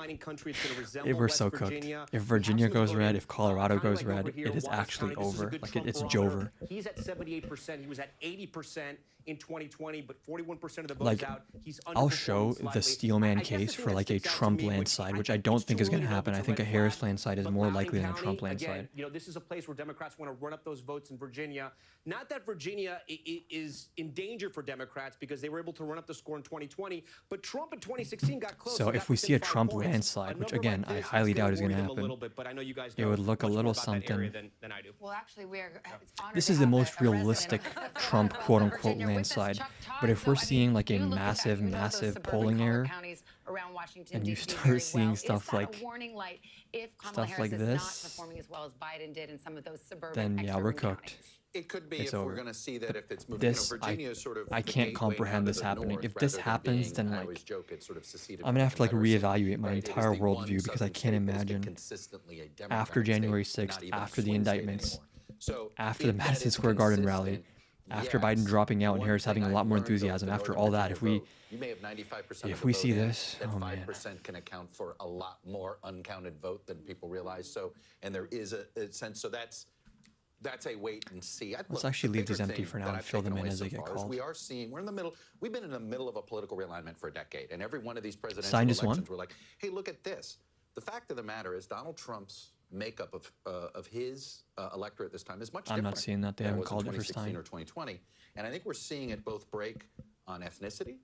S1: we're so cooked. If Virginia goes red, if Colorado goes red, it is actually over. Like it's Jover.
S6: He's at 78%. He was at 80% in 2020, but 41% of the vote
S1: like,
S6: is out. He's
S1: I'll show the Steelman case for like a Trump landslide, which I don't think is going to happen. I think a Harris landslide is more likely than a Trump landslide.
S6: Again, you know, this is a place where Democrats want to run up those votes in Virginia. Not that Virginia is in danger for Democrats because they were able to run up the score in 2020, but Trump in 2016 got close.
S1: So if we see a Trump landslide, which again I highly doubt is going to happen, it would look a little something.
S3: Well, actually,
S1: this is the most realistic Trump quote-unquote landslide. But if we're seeing like a massive polling error, and you start seeing stuff like this, then yeah, we're cooked.
S12: It could be
S1: it's
S12: if
S1: over.
S12: We're going to see that if it's
S1: this,
S12: Virginia sort of
S1: I can't comprehend this happening. If this happens, then like I'm gonna have to like reevaluate my entire worldview because I can't imagine after January 6th, after the indictments, after the Madison Square Garden rally, after Biden dropping out and Harris having a lot more enthusiasm, after all that, if we see this, oh man,
S12: 5% can account for a lot more uncounted vote than people realize. So, and there is a sense. So that's a wait and see.
S1: Let's actually leave these empty for now and fill them in as they get called.
S12: We are seeing, we're in the middle, we've been in the middle of a political realignment for a decade, and every one of these presidential elections, we're like, hey, look at this. The fact of the matter is Donald Trump's makeup of his electorate this time is much different.
S1: I'm not seeing that. They haven't called it for Stein.
S12: Or 2020. And I think we're seeing it both break on ethnicity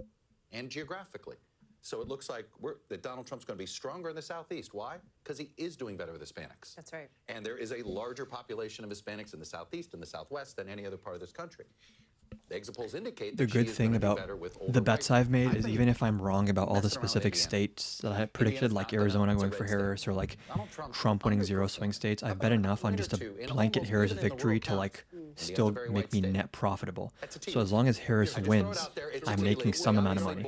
S12: and geographically. So it looks like that Donald Trump's going to be stronger in the Southeast. Why? Because he is doing better with Hispanics.
S5: That's right.
S12: And there is a larger population of Hispanics in the Southeast and the Southwest than any other part of this country. The exit polls indicate
S1: the good thing about the bets I've made is even if I'm wrong about all the specific states that I had predicted, like Arizona going for Harris or like Trump winning 0 swing states, I've bet enough on just a blanket Harris victory to like still make me net profitable. So as long as Harris wins, I'm making some amount of money.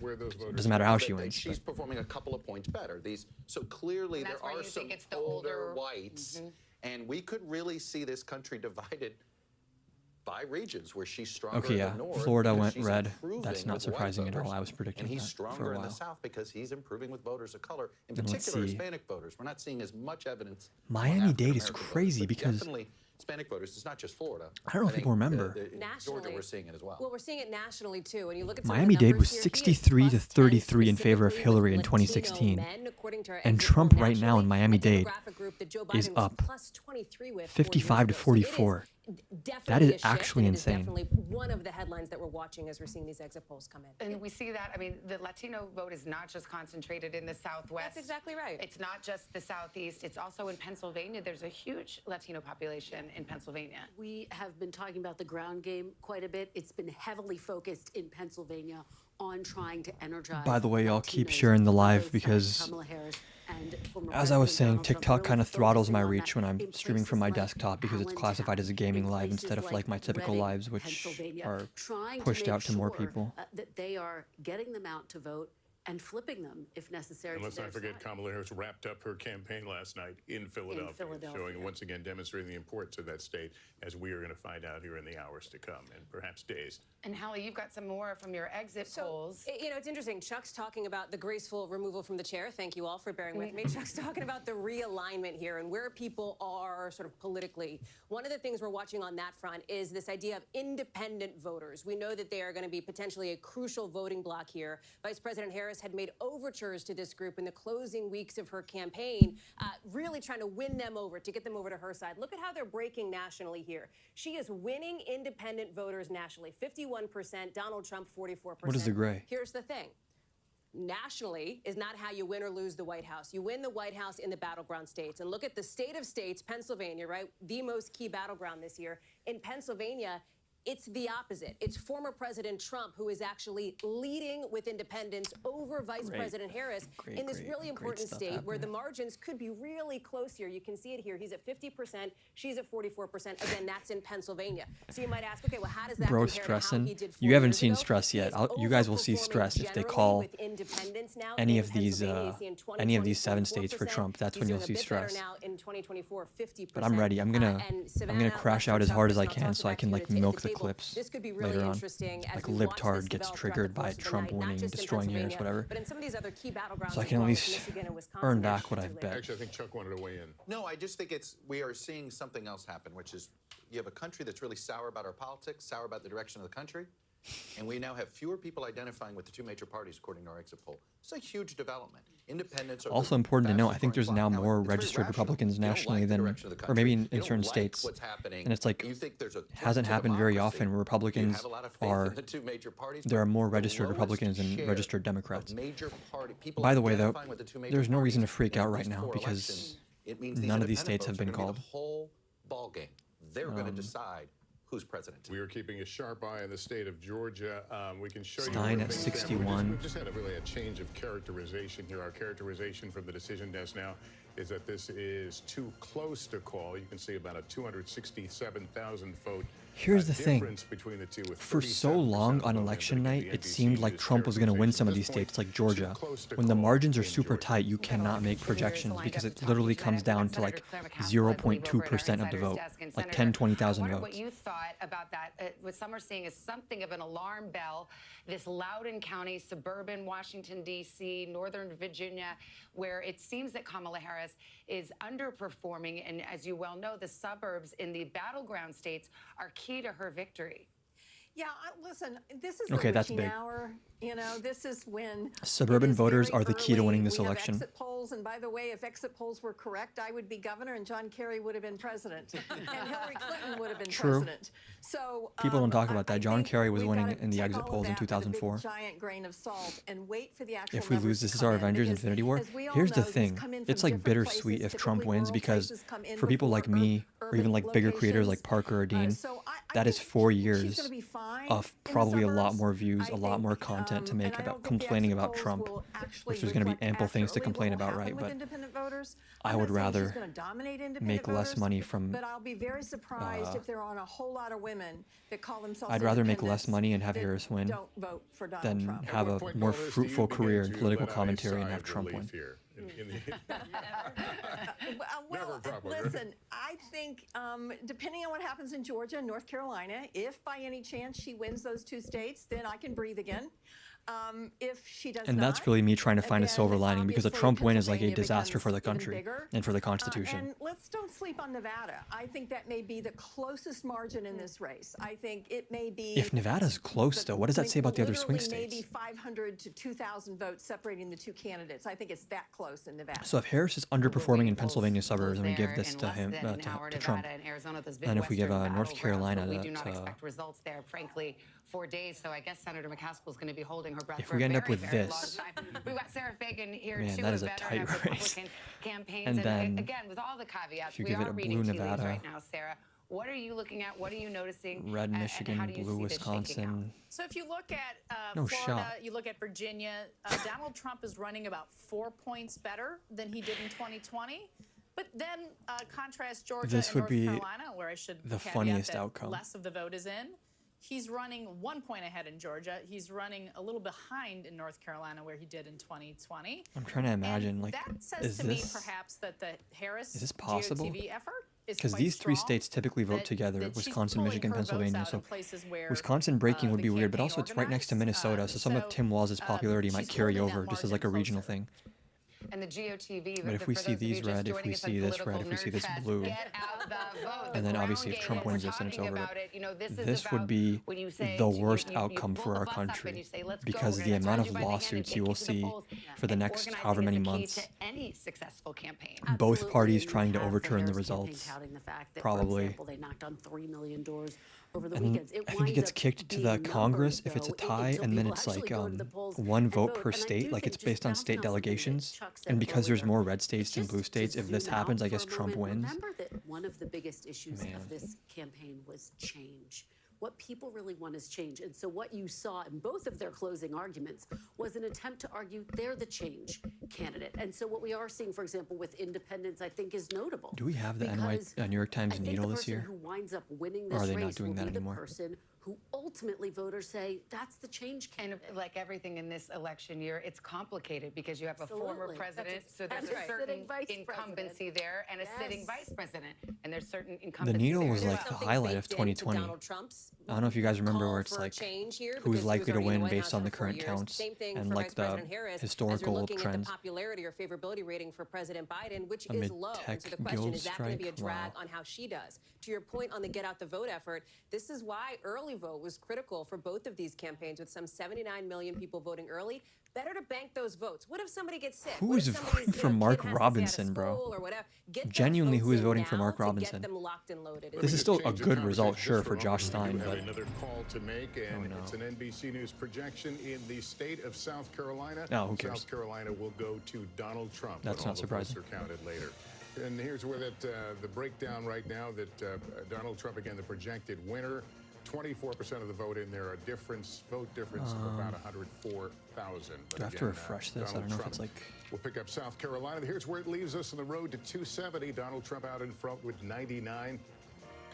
S1: It doesn't matter how she wins.
S12: She's performing a couple of points better. So clearly there are some older whites, and we could really see this country divided by regions where she's stronger.
S1: Okay, yeah,
S12: in the north,
S1: Florida went red. That's not surprising at all. I was predicting
S12: that. And he's
S1: for a
S12: stronger in
S1: while.
S12: the South because he's improving with voters of color, in particular Hispanic voters. We're not seeing as much evidence.
S1: Miami-Dade is crazy because
S12: definitely Hispanic voters. It's not just Florida.
S1: I don't know if people remember.
S5: Nationally,
S12: Georgia, we're seeing it as well.
S5: Well, we're seeing it nationally too. When you look at
S1: Miami-Dade was 63 to 33 in favor of Hillary in 2016, and Trump right now in Miami-Dade
S5: that Joe Biden
S1: is
S5: was
S1: up
S5: plus 23 with
S1: 55 to 44. That is actually insane.
S5: Definitely one of the headlines that we're watching as we're seeing these exit polls come in.
S3: And we see that, I mean, the Latino vote is not just concentrated in the Southwest.
S5: That's exactly right.
S3: It's not just the Southeast. It's also in Pennsylvania. There's a huge Latino population in Pennsylvania.
S2: We have been talking about the ground game quite a bit. It's been heavily focused in Pennsylvania on trying to energize.
S1: By the way, y'all keep
S2: Latinos
S1: sharing the
S2: on
S1: live
S2: both sides.
S1: because
S2: Kamala Harris and former
S1: as I was
S2: President
S1: saying,
S2: Donald Trump
S1: TikTok
S2: really
S1: kind of throttles my
S2: focusing on
S1: reach
S2: that
S1: when I'm
S2: in
S1: streaming from my
S2: places like
S1: desktop because it's classified as a gaming
S2: in
S1: live
S2: places
S1: instead of like my typical
S2: Reading,
S1: lives, which
S2: Pennsylvania,
S1: are
S2: trying to
S1: pushed
S2: make
S1: out to more
S2: sure,
S1: people.
S2: that they are getting them out to vote and flipping them if necessary.
S13: And let's
S2: to
S13: not
S2: their
S13: forget,
S2: side.
S13: Kamala Harris wrapped up her campaign last night in Philadelphia, showing once again demonstrating the importance of that state, as we are going to find out here in the hours to come and perhaps days.
S3: And Hallie, you've got some more from your exit polls.
S5: You know, it's interesting. Chuck's talking about the graceful removal from the chair. Thank you all for bearing with me. Chuck's talking about the realignment here and where people are sort of politically. One of the things we're watching on that front is this idea of independent voters. We know that they are going to be potentially a crucial voting bloc here. Vice President Harris had made overtures to this group in the closing weeks of her campaign, really trying to win them over, to get them over to her side. Look at how they're breaking nationally here. She is winning independent voters nationally, 51%, Donald Trump 44%.
S1: What is the gray?
S5: Here's the thing. Nationally is not how you win or lose the White House. You win the White House in the battleground states. And look at the state of states, Pennsylvania, right? The most key battleground this year. In Pennsylvania, it's the opposite. It's former President Trump who is actually leading with independents over Vice President Harris in this really important state where the margins could be really close here. You can see it here. He's at 50%. She's at 44%. Again, that's in Pennsylvania. So you might ask, okay, well, how does that
S1: Bro,
S5: compare to how
S1: stressing.
S5: he did 4
S1: You haven't
S5: years
S1: seen
S5: ago?
S1: stress yet.
S5: He
S1: You guys will see
S5: overperforming
S1: stress if they
S5: generally
S1: call
S5: with independents now
S1: any
S5: in
S1: of these
S5: Pennsylvania. He's in 20,
S1: any of these 7 states for
S5: 44%.
S1: Trump. That's when
S5: He's
S1: you'll
S5: doing
S1: see
S5: a bit better
S1: stress.
S5: now in 2024, 50%.
S1: But I'm ready. I'm gonna
S5: Savannah,
S1: crash
S5: let's
S1: out as
S5: talk
S1: hard as I
S5: about
S1: can
S5: talk
S1: so I
S5: back
S1: can
S5: to
S1: like
S5: the
S1: milk the
S5: table.
S1: clips
S5: This could be really
S1: later on.
S5: interesting as
S1: Like
S5: we watch
S1: libtard
S5: this
S1: gets
S5: develop
S1: triggered
S5: throughout
S1: by
S5: the course of the
S1: Trump
S5: night, not
S1: winning,
S5: just in
S1: destroying Harris,
S5: Pennsylvania,
S1: whatever.
S5: but in some of these other key battlegrounds
S1: So I
S5: as
S1: can at
S5: well,
S1: least
S5: Michigan and Wisconsin.
S1: earn back what I've bet.
S13: Actually, I think Chuck wanted to weigh in.
S12: No, I just think we are seeing something else happen, which is you have a country that's really sour about our politics, sour about the direction of the country, and we now have fewer people identifying with the 2 major parties, according to our exit poll. It's a huge development. Independents are
S1: Also important to note, I think there's now more registered Republicans nationally than, or maybe in certain states. And it's like, hasn't happened very often. Republicans are, there are more registered Republicans than registered Democrats. By the way, though, there's no reason to freak out right now because none of these states have been called.
S12: Whole ball game. They're going to decide who's president.
S13: We are keeping a sharp eye on the state of Georgia. We can show you
S1: Stein
S13: where
S1: at
S13: things stand.
S1: 61.
S13: We've just had a change of characterization here. Our characterization from the decision desk now is that this is too close to call. You can see about a 267,000 vote.
S1: Here's the thing.
S13: Difference between the two, with
S1: For so
S13: 37%
S1: long on
S13: vote
S1: election
S13: in the
S1: night, it
S13: NBC
S1: seemed like Trump was going to win some of these
S13: At this point,
S1: states like Georgia.
S13: too close to
S1: When the
S13: call
S1: margins are
S13: in
S1: super
S13: Georgia.
S1: tight, you cannot make projections because it literally comes down to like 0.2% of the vote, like 10, 20,000
S3: I wonder
S1: votes.
S3: what you thought about that. What some are seeing is something of an alarm bell. This Loudoun County, suburban Washington, D.C., Northern Virginia, where it seems that Kamala Harris is underperforming. And as you well know, the suburbs in the battleground states are key to her victory.
S14: Yeah, listen, this is
S1: Okay,
S14: the
S1: that's
S14: witching
S1: big.
S14: hour. You know, this is when
S1: Suburban
S14: it is
S1: voters
S14: very
S1: are the key to
S14: early.
S1: winning this
S14: We have
S1: election.
S14: exit polls, and by the way, if exit polls were correct, I would be governor and John Kerry would have been president, and Hillary Clinton would have been
S1: True.
S14: president. So
S1: People don't talk about that.
S14: I
S1: John
S14: think
S1: Kerry was
S14: we've
S1: winning
S14: gotta
S1: in the
S14: take
S1: exit
S14: all of
S1: polls in
S14: that with a big
S1: 2004.
S14: giant grain of salt and wait for the actual
S1: If we
S14: numbers
S1: lose,
S14: to
S1: this is
S14: come
S1: our
S14: in,
S1: Avengers
S14: because
S1: Infinity War.
S14: as we all
S1: Here's the
S14: know, these
S1: thing.
S14: come in
S1: It's
S14: from
S1: like
S14: different
S1: bittersweet
S14: places,
S1: if Trump
S14: typically
S1: wins
S14: rural
S1: because
S14: places come in
S1: for people
S14: before
S1: like me or
S14: urban
S1: even like bigger creators
S14: locations.
S1: like Parker or Dean,
S14: So I
S1: that is
S14: think
S1: 4
S14: she's
S1: years
S14: gonna be fine
S1: of
S14: in the
S1: probably a lot
S14: suburbs.
S1: more views,
S14: I
S1: a lot
S14: think,
S1: more content to make
S14: and I
S1: about
S14: don't think the
S1: complaining
S14: exit
S1: about
S14: polls
S1: Trump,
S14: will actually
S1: which there's going to be
S14: reflect
S1: ample things to
S14: accurately
S1: complain
S14: what will
S1: about, right?
S14: happen with
S1: But
S14: independent voters.
S1: I
S14: I'm
S1: would
S14: not saying
S1: rather
S14: she's gonna dominate independent
S1: make less
S14: voters,
S1: money from.
S14: but I'll be very surprised if there aren't a whole lot of women that call themselves
S1: I'd rather make less
S14: independents
S1: money and have
S14: that
S1: Harris win
S14: don't vote for Donald
S1: than
S14: Trump.
S1: have a
S13: Point,
S1: more
S13: Lois, do you
S1: fruitful
S13: begin
S1: career in
S13: to
S1: political
S13: let out a
S1: commentary and
S13: sigh
S1: have
S13: of
S1: Trump
S13: relief
S1: win.
S13: here in the
S14: Well, listen, I think depending on what happens in Georgia and North Carolina, if by any chance she wins those 2 states, then I can breathe again. If she does
S1: And
S14: not,
S1: that's really me trying to find a
S14: then
S1: silver lining, because a
S14: obviously
S1: Trump win is like a
S14: Pennsylvania
S1: disaster for the
S14: becomes even
S1: country
S14: bigger.
S1: and for the Constitution.
S14: And let's don't sleep on Nevada. I think that may be the closest margin in this race. I think it may be.
S1: If Nevada's close, though, what does that say about the other swing
S14: literally
S1: states?
S14: Maybe 500 to 2,000 votes separating the two candidates. I think it's that close in Nevada.
S1: So if Harris is underperforming in Pennsylvania suburbs and we give this to him, to Trump, and if we give North Carolina
S3: we do not
S1: to,
S3: expect results there, frankly, for days. So I guess Senator McCaskill is going to be holding her breath
S1: If
S3: for
S1: we
S3: a
S1: end up
S3: very,
S1: with
S3: very
S1: this,
S3: long time. We've got Sarah Fagan here
S1: man,
S3: too,
S1: that is a
S3: veteran of
S1: tight race.
S3: Republican campaigns.
S1: And then
S3: again, with all the caveats,
S1: if you
S3: we
S1: give it
S3: are
S1: a
S3: reading
S1: blue
S3: tea leaves
S1: Nevada,
S3: right now, Sarah. What are you looking at? What are you noticing?
S1: red
S3: and how
S1: Michigan,
S3: do you
S1: blue
S3: see this shaking out?
S1: Wisconsin.
S15: So if you look at
S1: No
S15: Florida,
S1: shot.
S15: you look at Virginia, Donald Trump is running about 4 points better than he did in 2020. But then contrast Georgia
S1: This
S15: and
S1: would
S15: North
S1: be
S15: Carolina, where I should
S1: the
S15: caveat
S1: funniest
S15: that
S1: outcome.
S15: less of the vote is in. He's running 1 point ahead in Georgia. He's running a little behind in North Carolina, where he did in 2020.
S1: I'm trying to imagine,
S15: And
S1: like,
S15: that says
S1: is
S15: to me
S1: this
S15: perhaps that the Harris
S1: is this possible?
S15: GOTV effort is
S1: Because
S15: quite
S1: these three
S15: strong,
S1: states typically vote
S15: that-
S1: together:
S15: that she's
S1: Wisconsin,
S15: pulling
S1: Michigan,
S15: her votes
S1: Pennsylvania.
S15: out
S1: So
S15: in places where,
S1: Wisconsin breaking would
S15: the
S1: be weird, but
S15: campaign
S1: also it's right next to
S15: organized.
S1: Minnesota, so some of Tim Walz's popularity might
S15: she's
S1: carry
S15: holding that
S1: over just as
S15: margin
S1: like a regional
S15: closer.
S1: thing.
S3: And the GOTV.
S1: But if we
S3: for
S1: see
S3: those of you
S1: these
S3: just
S1: red, if
S3: joining
S1: we
S3: us on
S1: see this red,
S3: Political
S1: if we see this
S3: Nerdfest,
S1: blue,
S3: get out the vote.
S1: and
S3: The
S1: then obviously
S3: ground
S1: if Trump
S3: game, when
S1: wins
S3: we're
S1: this, then it's
S3: talking
S1: over.
S3: about it, you know, this is
S1: This
S3: about
S1: would be
S3: when you say
S1: the
S3: you-
S1: worst
S3: you
S1: outcome
S3: pull
S1: for
S3: the
S1: our
S3: bus up and
S1: country,
S3: you say, "Let's go.
S1: because
S3: We're
S1: the
S3: gonna
S1: amount
S3: take
S1: of
S3: you by the hand and
S1: lawsuits
S3: take
S1: you will
S3: to the
S1: see
S3: polls."
S1: for the
S3: And
S1: next
S3: organizing
S1: however
S3: is
S1: many
S3: the key
S1: months,
S3: to any successful campaign.
S1: both
S2: Absolutely,
S1: parties
S2: and
S1: trying to
S2: have
S1: overturn the
S2: Harris campaign
S1: results,
S2: touting the fact that,
S1: probably.
S2: For example, they knocked on 3 million doors over the
S1: And
S2: weekends.
S1: I think it
S2: winds
S1: gets
S2: up
S1: kicked to
S2: being
S1: the
S2: numbers,
S1: Congress if it's a
S2: though,
S1: tie,
S2: until
S1: and then
S2: people
S1: it's
S2: actually
S1: like
S2: go to the polls
S1: one
S2: and
S1: vote per
S2: And I
S1: state,
S2: do
S1: like
S2: think
S1: it's based on
S2: just
S1: state
S2: bouncing off something that
S1: delegations.
S2: Chuck said
S1: And because there's
S2: earlier,
S1: more red states than
S2: just
S1: blue
S2: to
S1: states, if this
S2: zoom out
S1: happens, I
S2: for
S1: guess
S2: a
S1: Trump
S2: moment,
S1: wins.
S2: Remember that one of the biggest issues
S1: Man.
S2: of this campaign was change. What people really want is change. And so what you saw in both of their closing arguments was an attempt to argue they're the change candidate. And so what we are seeing, for example, with independents, I think is notable.
S1: Do we have the
S2: because
S1: New York Times
S2: I think
S1: needle
S2: the
S1: this
S2: person
S1: year?
S2: who winds up winning
S1: Or
S2: this
S1: are they not
S2: race
S1: doing
S2: will
S1: that
S2: be
S1: anymore?
S2: the person who ultimately voters say that's the change
S3: And
S2: candidate.
S3: like everything in this election year, it's complicated because you have a former
S2: Absolutely.
S3: president,
S2: That's
S3: so there's
S2: right.
S3: a certain
S2: Sitting vice
S3: incumbency there, and a sitting
S2: Yes.
S3: vice president, and there's certain
S1: The
S3: incumbency
S1: needle
S3: there.
S1: was
S5: There's
S1: like the
S5: something
S1: highlight of
S5: baked into
S1: 2020.
S5: Donald Trump's
S1: I don't know if you guys remember
S5: call
S1: where it's
S5: for
S1: like
S5: change here, because
S1: who's
S5: he was
S1: likely to
S5: already in the
S1: win
S5: White
S1: based
S5: House
S1: on the
S5: for 4
S1: current
S5: years.
S1: counts
S5: Same thing
S1: and
S5: for
S1: like
S5: Vice
S1: the
S5: President Harris, as you're
S1: historical
S5: looking
S1: trends.
S5: at the popularity or favorability rating for President Biden, which
S1: Amid
S5: is low. And so
S1: tech
S5: the question
S1: guild
S5: is that going to be a
S1: strike?
S5: drag
S1: Wow.
S5: on how she does? To your point on the get out the vote effort, this is why early vote was critical for both of these campaigns, with some 79 million people voting early. Better to bank those votes. What if somebody gets sick?
S1: Who
S5: What
S1: is
S5: if somebody's,
S1: voting for
S5: kid
S1: Mark
S5: has to stay out of
S1: Robinson, bro?
S5: school or whatever? Get those
S1: Genuinely,
S5: votes
S1: who is
S5: in
S1: voting for
S5: now
S1: Mark
S5: to
S1: Robinson?
S5: Get them locked and loaded.
S1: This is still a
S13: Change of
S1: good result,
S13: conversation
S1: sure,
S13: just
S1: for
S13: a
S1: Josh
S13: moment. We
S1: Stein,
S13: do
S1: but
S13: have another call to make, and
S1: no.
S13: it's an NBC News projection in the state of South Carolina.
S1: Oh, who cares?
S13: South Carolina will go to Donald Trump.
S1: That's
S13: when
S1: not
S13: all the votes
S1: surprising.
S13: are counted later. And here's where the breakdown right now that Donald Trump, again, the projected winner. 24% of the vote in there, a vote difference of about 104,000.
S1: do I have to refresh this? I don't know if it's like.
S13: We'll pick up South Carolina. Here's where it leaves us on the road to 270. Donald Trump out in front with 99.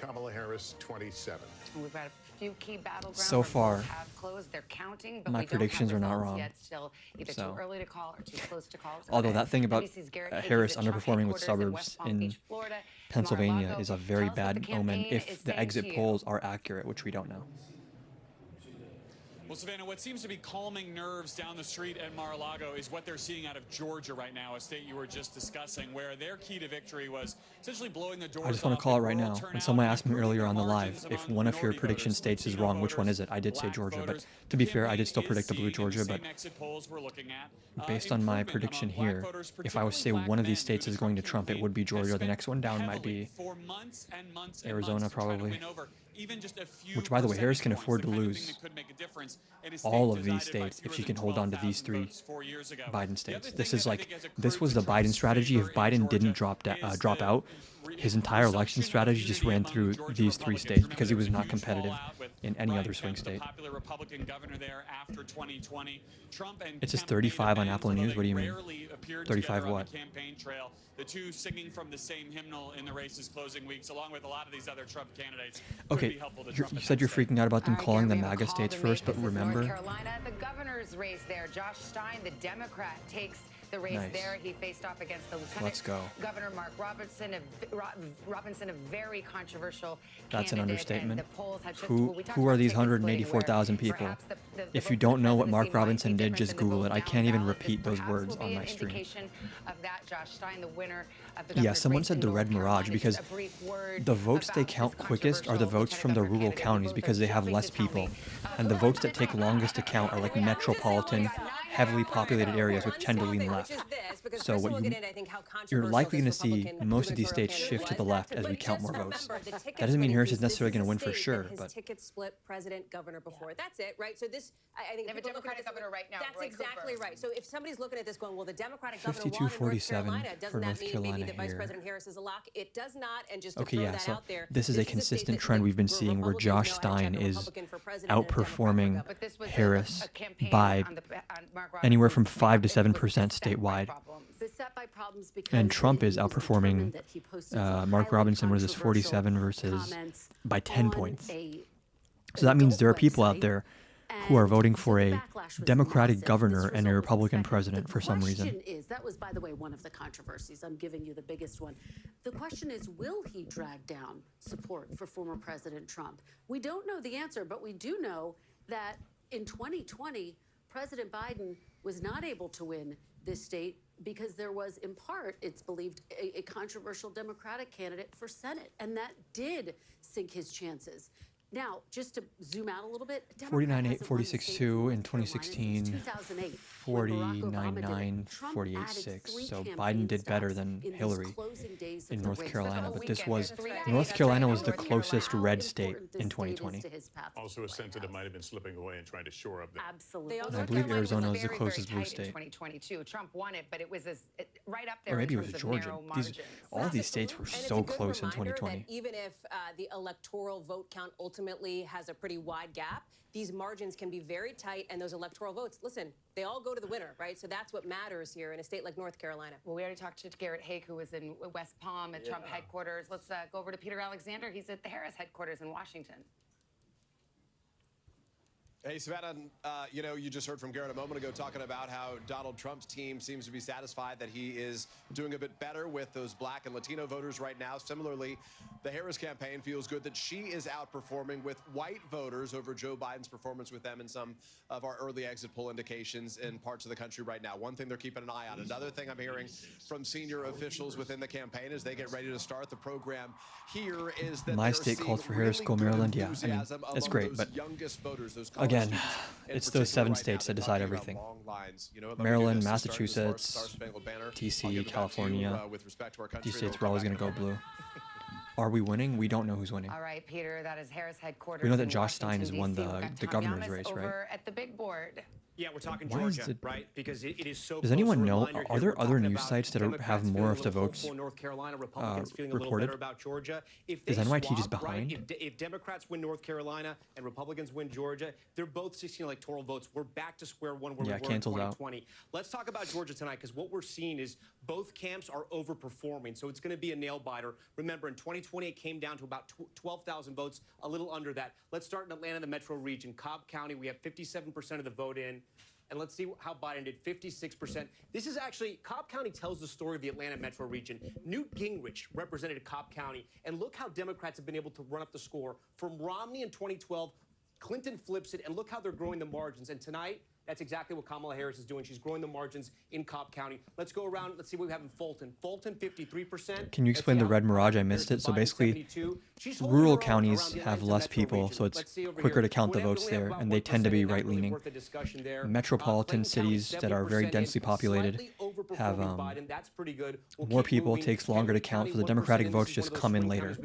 S13: Kamala Harris, 27.
S3: We've got a few key battlegrounds.
S1: So
S3: where
S1: far,
S3: polls have closed. They're counting, but
S1: my
S3: we don't
S1: predictions
S3: have
S1: are not
S3: results
S1: wrong.
S3: Yet. Still either
S1: So.
S3: too early to call or too close to call.
S1: Although that thing about
S3: NBC's Garrett Higgins
S1: Harris
S3: at Trump
S1: underperforming with
S3: headquarters in
S1: suburbs
S3: West Palm
S1: in
S3: Beach, Florida.
S1: Pennsylvania
S3: Mar-a-Lago
S1: is a very
S3: tells us what
S1: bad
S3: the
S1: omen
S3: campaign is
S1: if the
S3: saying
S1: exit
S3: to you.
S1: polls are accurate, which we don't know.
S16: Well, Savannah, what seems to be calming nerves down the street at Mar-a-Lago is what they're seeing out of Georgia right now, a state you were just discussing, where their key to victory was essentially blowing the doors off.
S1: I just want to call it right now. When someone asked me earlier on the live if one of your prediction states is wrong, which one is it? I did say Georgia, but to be fair, I did still predict a blue Georgia. But based on my prediction here, if I was to say one of these states is going to Trump, it would be Georgia. The next one down might be Arizona, probably. Which, by the way, Harris can afford to lose all of these states if she can hold on to these three Biden states. This is like, this was the Biden strategy. If Biden didn't drop out, his entire election strategy just ran through these three states because he was not competitive in any other swing state. It says 35 on Apple News. What do you mean? 35 what?
S16: The two singing from the same hymnal in the race's closing weeks, along with a lot of these other Trump candidates.
S1: Okay, you said you're freaking out about them calling the MAGA states first, but
S3: North
S1: remember,
S3: Carolina, the governor's race there. Josh Stein, the Democrat, takes the race
S1: Nice.
S3: there. He faced off against the Lieutenant
S1: Let's go.
S3: Governor Mark Robinson, a very controversial
S1: That's an
S3: candidate,
S1: understatement.
S3: and the polls had shifted.
S1: Who
S3: Well, we talked
S1: who are
S3: about
S1: these
S3: ticket splitting,
S1: 184,000
S3: where
S1: people?
S3: perhaps the
S1: If
S3: vote
S1: you
S3: for
S1: don't know what
S3: presidency
S1: Mark
S3: might be
S1: Robinson did,
S3: different
S1: just
S3: than the
S1: Google
S3: vote
S1: it. I
S3: down
S1: can't even
S3: ballot.
S1: repeat
S3: This
S1: those
S3: perhaps
S1: words
S3: will
S1: on
S3: be
S1: my
S3: an
S1: stream.
S3: indication of that. Josh Stein, the winner of the
S1: Yeah,
S3: governor's
S1: someone
S3: race
S1: said
S3: in
S1: the
S3: North
S1: Red Mirage
S3: Carolina.
S1: because
S3: Just a brief word
S1: the votes they
S3: about
S1: count
S3: this
S1: quickest are the
S3: controversial
S1: votes from the
S3: lieutenant
S1: rural
S3: governor
S1: counties
S3: candidate.
S1: because they have
S3: Both are
S1: less
S3: jumping to tell
S1: people.
S3: me,
S1: And the votes that take longest to count are like metropolitan, heavily populated areas with tend to lean left. So what you're likely going to see most of these states shift to the left as we count more votes. That doesn't mean Harris is necessarily going to win for sure, but
S5: ticket split president governor before. That's it, right? So this, I think,
S3: They have a
S5: people look at
S3: Democratic
S5: this-
S3: governor right now,
S5: That's
S3: Roy
S5: exactly
S3: Cooper.
S5: right. So if somebody's looking at this going, well, the Democratic governor won in North
S1: 52-47
S5: Carolina,
S1: for
S5: doesn't that
S1: North
S5: mean maybe
S1: Carolina
S5: that Vice
S1: here.
S5: President Harris is a lock? It does not. And just to
S1: Okay,
S5: throw
S1: yeah,
S5: that
S1: so
S5: out there,
S1: this is a
S5: state
S1: consistent
S5: that
S1: trend we've been
S5: the
S1: seeing where
S5: Republicans
S1: Josh
S5: now have
S1: Stein
S5: checked a
S1: is
S5: Republican for president and a Democrat for
S1: outperforming
S5: governor.
S3: But this was
S1: Harris
S3: a campaign
S1: by
S3: on Mark
S1: anywhere from
S3: Robinson's
S1: 5 to
S3: behalf. It was
S1: 7%
S3: beset by
S1: statewide.
S3: problems.
S2: Beset by problems because
S1: And Trump is
S2: he was
S1: outperforming
S2: determined that he posted some
S1: Mark
S2: highly
S1: Robinson, what is this,
S2: controversial
S1: 47 versus
S2: comments
S1: by 10
S2: on
S1: points.
S2: a
S1: So that means there are
S2: adult
S1: people out
S2: website,
S1: there who are
S2: and
S1: voting
S2: so
S1: for
S2: the
S1: a
S2: backlash was
S1: Democratic
S2: massive.
S1: governor
S2: This
S1: and a
S2: result was
S1: Republican
S2: expected.
S1: president
S2: The
S1: for some reason.
S2: question is, that was, by the way, one of the controversies. I'm giving you the biggest one. The question is, will he drag down support for former President Trump? We don't know the answer, but we do know that in 2020, President Biden was not able to win this state because there was, in part, it's believed, a controversial Democratic candidate for Senate, and that did sink his chances. Now, just to zoom out a little bit,
S1: 49-8, 46-2 in 2016,
S2: 2008.
S1: 49-9, 48-6. So Biden did better than Hillary in North Carolina, but this was, North Carolina was the closest red state in 2020.
S13: Also a sense that it might have been slipping away and trying to shore up that.
S2: Absolutely.
S1: And I believe Arizona was the closest blue
S3: In
S1: state.
S3: 2022, Trump won it, but it was right up there.
S1: Or maybe
S3: in
S1: it was
S3: terms
S1: Georgia.
S3: Of narrow
S1: These,
S3: margins.
S1: all of these states were
S5: And it's
S1: so
S5: a good
S1: close in
S5: reminder
S1: 2020.
S5: that even if the electoral vote count ultimately has a pretty wide gap, these margins can be very tight, and those electoral votes, listen, they all go to the winner, right? So that's what matters here in a state like North Carolina.
S3: Well, we already talked to Garrett Haake, who was in West Palm at Trump headquarters. Let's go over to Peter Alexander. He's at the Harris headquarters in Washington.
S17: Hey, Savannah, you just heard from Garrett a moment ago talking about how Donald Trump's team seems to be satisfied that he is doing a bit better with those black and Latino voters right now. Similarly, the Harris campaign feels good that she is outperforming with white voters over Joe Biden's performance with them in some of our early exit poll indications in parts of the country right now. One thing they're keeping an eye on. Another thing I'm hearing from senior officials within the campaign as they get ready to start the program here is that
S1: My
S17: they're
S1: state
S17: seeing
S1: calls for Harris
S17: really
S1: School,
S17: good
S1: Maryland. Yeah, I mean,
S17: enthusiasm
S1: it's
S17: among
S1: great,
S17: those
S1: but
S17: youngest voters, those college
S1: again,
S17: students in
S1: it's
S17: particular
S1: those 7
S17: right now.
S1: states
S17: They're
S1: that
S17: talking
S1: decide
S17: about
S1: everything.
S17: long lines. You know, let me
S1: Maryland,
S17: give this to start
S1: Massachusetts,
S17: Star-Spangled Banner. I'll
S1: DC,
S17: give it back to you,
S1: California.
S17: with respect to our country,
S1: These
S17: and
S1: states
S17: we'll
S1: were always
S17: come
S1: going to
S17: back
S1: go
S17: over.
S1: blue. Are we winning? We don't know who's winning.
S3: All right, Peter, that is Harris headquarters.
S1: We know that
S3: in
S1: Josh Stein has
S3: Washington,
S1: won
S3: D.C. We've
S1: the
S3: got
S1: governor's
S3: Tom
S1: race,
S3: Yamas
S1: right?
S3: over at the big board.
S6: Yeah, we're talking
S1: Why is
S6: Georgia,
S1: it-
S6: right? Because it is so.
S1: Does
S6: close.
S1: anyone
S6: A
S1: know?
S6: reminder
S1: Are
S6: here,
S1: there
S6: we're
S1: other
S6: talking
S1: news
S6: about
S1: sites that have
S6: Democrats
S1: more
S6: feeling
S1: of
S6: a
S1: the
S6: little
S1: votes
S6: hopeful in North Carolina, Republicans feeling a little
S1: reported?
S6: better about Georgia. If
S1: Is
S6: they
S1: NYT just
S6: swap, right,
S1: behind?
S6: if Democrats win North Carolina and Republicans win Georgia, they're both 16 electoral votes. We're back to square one where
S1: Yeah,
S6: we were in
S1: cancels out.
S6: 2020. Let's talk about Georgia tonight because what we're seeing is both camps are overperforming. So it's going to be a nail biter. Remember, in 2020, it came down to about 12,000 votes, a little under that. Let's start in Atlanta, the metro region. Cobb County, we have 57% of the vote in. And let's see how Biden did, 56%. This is actually, Cobb County tells the story of the Atlanta metro region. Newt Gingrich represented Cobb County. And look how Democrats have been able to run up the score. From Romney in 2012, Clinton flips it, and look how they're growing the margins. And tonight, that's exactly what Kamala Harris is doing. She's growing the margins in Cobb County. Let's go around. Let's see what we have in Fulton. Fulton, 53%.
S1: Can you explain the Red Mirage? I missed it. So basically, rural counties have less people, so it's quicker to count the votes there, and they tend to be right-leaning. Metropolitan cities that are very densely populated have more people. It takes longer to count, so the Democratic votes just come in later.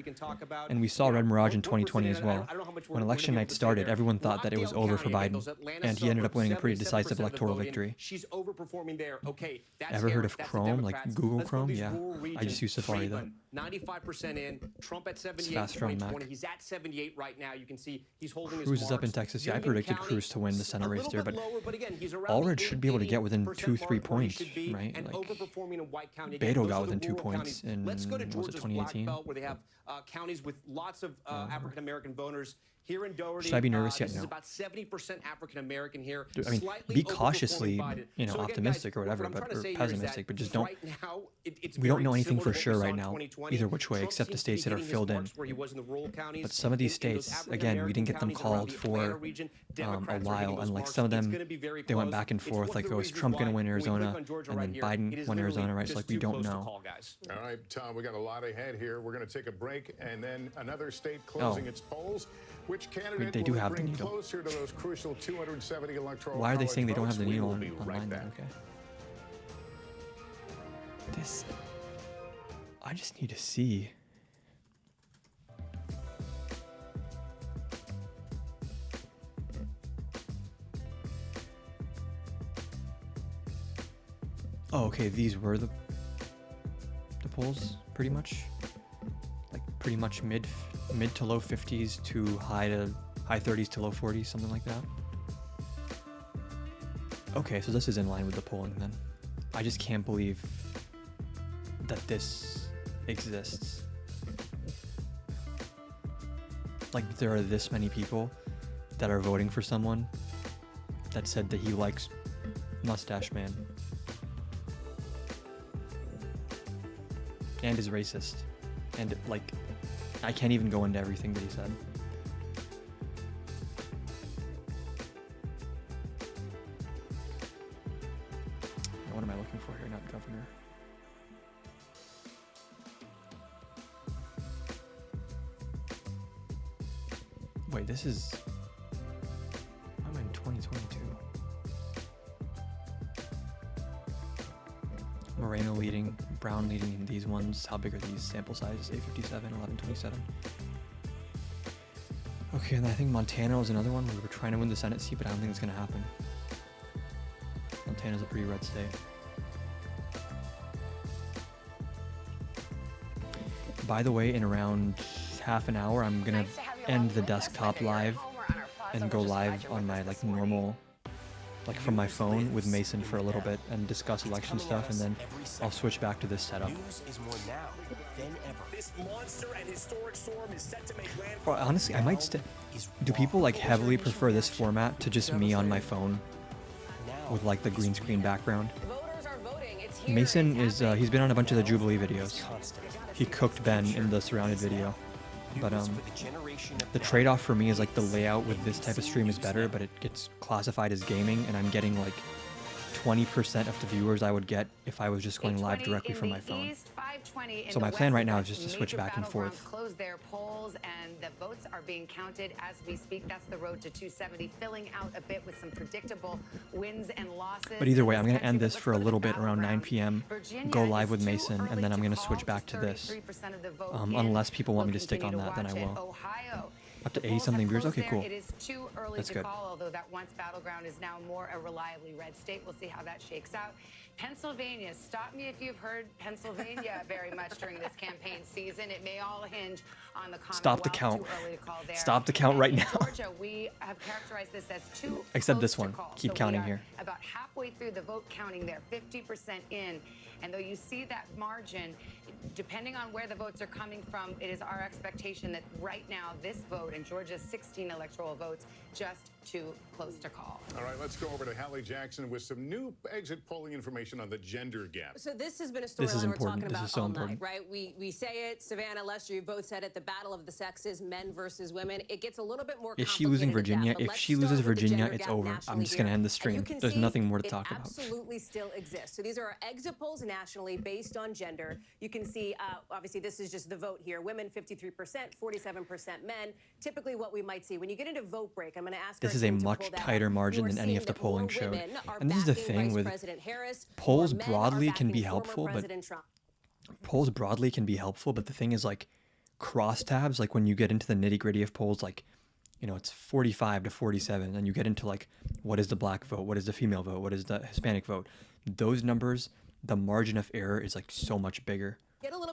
S1: And we saw Red Mirage in 2020 as well. When election night started, everyone thought that it was over for Biden, and he ended up winning a pretty decisive electoral victory.
S6: She's overperforming there. Okay, that's
S1: Ever heard
S6: Harris,
S1: of
S6: that's the
S1: Chrome, like
S6: Democrats.
S1: Google
S6: Let's go to
S1: Chrome?
S6: these
S1: Yeah,
S6: rural
S1: I
S6: regions.
S1: just use Safari though.
S6: Cleveland, 95% in. Trump at 78
S1: fast from
S6: 2020.
S1: Mac.
S6: He's at 78 right now. You can see he's holding his
S1: Cruz is up in
S6: marks.
S1: Texas. Yeah, I
S6: Union
S1: predicted
S6: County,
S1: Cruz to win the Senate
S6: a
S1: race
S6: little
S1: there,
S6: bit
S1: but
S6: lower, but again, he's around
S1: Allred
S6: the
S1: should be able to get within
S6: 88%
S1: 2-3
S6: mark where he
S1: points,
S6: should be,
S1: right?
S6: And
S1: Like,
S6: overperforming in White County. Again,
S1: Beto
S6: those
S1: got
S6: are the
S1: within 2
S6: rural
S1: points
S6: counties.
S1: in,
S6: Let's go to
S1: was it
S6: Georgia's Black
S1: 2018?
S6: Belt, where they have counties with lots of African American voters. Here in Doherty,
S1: Should I be nervous yet?
S6: this is
S1: No.
S6: about 70% African American here.
S1: I mean,
S6: slightly
S1: be
S6: overperforming
S1: cautiously,
S6: Biden.
S1: you know,
S6: So again,
S1: optimistic
S6: guys,
S1: or whatever,
S6: what I'm
S1: but
S6: trying to
S1: or
S6: say here is
S1: pessimistic,
S6: that
S1: but just don't.
S6: right now, it's
S1: We don't
S6: very
S1: know anything
S6: similar
S1: for
S6: to what we
S1: sure
S6: saw
S1: right
S6: in
S1: now,
S6: 2020.
S1: either which way,
S6: Trump
S1: except the
S6: seems to be
S1: states that are
S6: hitting his
S1: filled in.
S6: marks where he was in the rural counties.
S1: But some of these
S6: In those
S1: states, again, we didn't get them
S6: African-American counties around
S1: called
S6: the
S1: for
S6: Atlanta region,
S1: a
S6: Democrats are hitting
S1: while,
S6: those
S1: and like
S6: marks.
S1: some of
S6: It's
S1: them,
S6: gonna be very
S1: they went
S6: close.
S1: back and
S6: It's
S1: forth.
S6: one
S1: Like,
S6: of the
S1: oh, is
S6: reasons
S1: Trump going to
S6: why
S1: win
S6: when we click
S1: Arizona?
S6: on Georgia
S1: And
S6: right
S1: then
S6: here,
S1: Biden
S6: it is
S1: won
S6: literally
S1: Arizona, right?
S6: just
S1: So like,
S6: too
S1: we don't
S6: close to
S1: know.
S6: call, guys.
S13: All right, Tom, we got a lot ahead here. We're going to take a break, and then another state closing its polls. Which candidate
S1: they do
S13: will
S1: have the
S13: bring
S1: needle.
S13: closer to those crucial 270 electoral
S1: Why are they
S13: college
S1: saying they don't
S13: votes?
S1: have the
S13: We
S1: needle
S13: will be
S1: online
S13: right
S1: then?
S13: back.
S1: Okay. This, I just need to see. Oh, okay. These were the polls, pretty much. Like pretty much mid to low 50s to high 30s to low 40s, something like that. Okay, so this is in line with the polling then. I just can't believe that this exists. Like, there are this many people that are voting for someone that said that he likes Mustache Man and is racist. And, like, I can't even go into everything that he said. What am I looking for here? Not governor. Wait, this is... I'm in 2022. Moreno leading, Brown leading in these ones. How big are these sample sizes? 857, 1127. Okay, and I think Montana was another one where we were trying to win the Senate seat, but I don't think it's going to happen. Montana's a pretty red state. By the way, in around half an hour, I'm going to end the desktop live and go live on my like normal, like from my phone with Mason for a little bit and discuss election stuff, and then I'll switch back to this setup. Well, honestly, I might do people like heavily prefer this format to just me on my phone with like the green screen background? Mason is he's been on a bunch of the Jubilee videos. He cooked Ben in the surrounded video. But the trade-off for me is like the layout with this type of stream is better, but it gets classified as gaming, and I'm getting like 20% of the viewers I would get if I was just going live directly from my phone. So my plan right now is just to switch back and forth.
S3: Close their polls, and the votes are being counted as we speak. That's the road to 270, filling out a bit with some predictable wins and losses.
S1: But either way, I'm going to end this for a little bit around 9 p.m., go live with Mason, and then I'm going to switch back to this. Unless people want me to stick on that, then I will. Up to 80-something viewers? Okay, cool.
S3: It is too early
S1: That's
S3: to
S1: good.
S3: call, although that once battleground is now more a reliably red state. We'll see how that shakes out. Pennsylvania, stop me if you've heard Pennsylvania very much during this campaign season. It may all hinge on the Commonwealth.
S1: Stop the count.
S3: Too early to call there.
S1: Stop the count right now.
S3: Georgia, we have characterized this as too
S1: Except
S3: close
S1: this
S3: to
S1: one.
S3: call.
S1: Keep
S3: So
S1: counting
S3: we are
S1: here.
S3: about halfway through the vote counting there, 50% in. And though you see that margin, depending on where the votes are coming from, it is our expectation that right now this vote in Georgia's 16 electoral votes just too close to call.
S13: All right, let's go over to Hallie Jackson with some new exit polling information on the gender gap.
S5: So this has been a
S1: This is
S5: storyline we're
S1: important.
S5: talking
S1: This
S5: about
S1: is so
S5: all
S1: important.
S5: night, right? We say it, Savannah, Lester, you both said it, the battle of the sexes, men versus women. It gets a little bit more
S1: Is she losing
S5: complicated than
S1: Virginia?
S5: that, but
S1: If
S5: let's
S1: she
S5: start
S1: loses
S5: with the
S1: Virginia,
S5: gender
S1: it's
S5: gap
S1: over. I'm
S5: nationally
S1: just going to
S5: here.
S1: end the
S5: And
S1: stream.
S5: you can
S1: There's
S5: see
S1: nothing more to
S5: it
S1: talk about.
S5: absolutely still exists. So these are our exit polls nationally based on gender. You can see, obviously, this is just the vote here. Women, 53%, 47% men. Typically what we might see. When you get into vote break, I'm going to ask
S1: This
S5: our
S1: is a
S5: team to
S1: much
S5: pull that
S1: tighter
S5: up.
S1: margin
S5: You are
S1: than any
S5: seeing
S1: of the
S5: that
S1: polling
S5: more
S1: showed.
S5: women are
S1: And this is the
S5: backing
S1: thing
S5: Vice
S1: with
S5: President Harris,
S1: polls
S5: more men are
S1: broadly can be
S5: backing former
S1: helpful, but
S5: President Trump.
S1: polls broadly can be helpful, but the thing is like crosstabs, like when you get into the nitty gritty of polls, like, you know, it's 45 to 47, and you get into like, what is the black vote? What is the female vote? What is the Hispanic vote? Those numbers, the margin of error is like so much bigger.
S5: Get a little